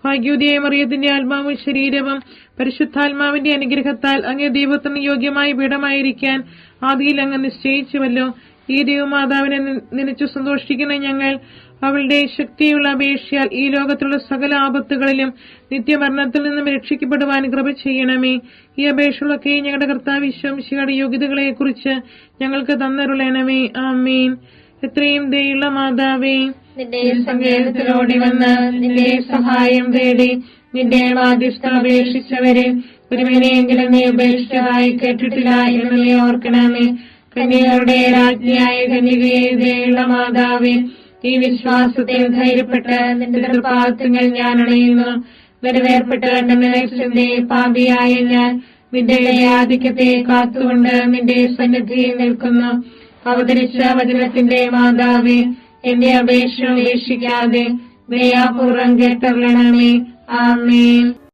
ഭാഗ്യോദയ മറിയത്തിന്റെ ആത്മാവും ശരീരവും പരിശുദ്ധാത്മാവിന്റെ അനുഗ്രഹത്താൽ അങ്ങേ ദൈവത്തിന് യോഗ്യമായ പീഠമായിരിക്കാൻ ആദിയിൽ അങ്ങ് നിശ്ചയിച്ചുവല്ലോ. ഈ ദൈവമാതാവിനെ നനച്ചു സന്തോഷിക്കുന്ന ഞങ്ങൾ അവളുടെ ശക്തിയുള്ള അപേക്ഷയാൽ ഈ ലോകത്തിലുള്ള സകല ആപത്തുകളിലും നിത്യമരണത്തിൽ നിന്നും രക്ഷിക്കപ്പെടുവാൻ കൃപ ചെയ്യണമേ. ഈ അപേക്ഷകളൊക്കെ ഞങ്ങളുടെ കർത്താവ് ഈശോമിശിഹായുടെ യോഗ്യതകളെ കുറിച്ച് ഞങ്ങൾക്ക് തന്നരുളണമേ. ആമേൻ. എത്രയും ദയുള്ള മാതാവേ, നിന്റെ സങ്കേതത്തിലോടി വന്ന് നിന്റെ സഹായം തേടി നിന്റെ മാധ്യസ്ഥം അപേക്ഷിച്ചവരെ ഒരുവനെയെങ്കിലും നീ ഉപേക്ഷിച്ചതായി കേട്ടിട്ടില്ല എന്ന് നീ ഓർക്കണമേ. കന്യകരുടെ രാജ്ഞിയായ കന്യകയെ ദയുള്ള മാതാവേ, ഈ വിശ്വാസത്തിൽ ധൈര്യപ്പെട്ട് നിന്റെ തൃപ്പാദങ്ങൾ ഞാൻ അണയുന്നു. നിറവേർപ്പെട്ട് കണ്ടെന്ന പാപിയായ ഞാൻ നിന്റെ ആധിക്യത്തെ കാത്തുകൊണ്ട് നിന്റെ സന്നിധിയിൽ നിൽക്കുന്നു. അവതരിച്ച വചനത്തിന്റെ മാതാവേ, എന്റെ അപേക്ഷ ഉപേക്ഷിക്കാതെ ദയാപൂർവം കേട്ടരുളണമേ. ആമേൻ.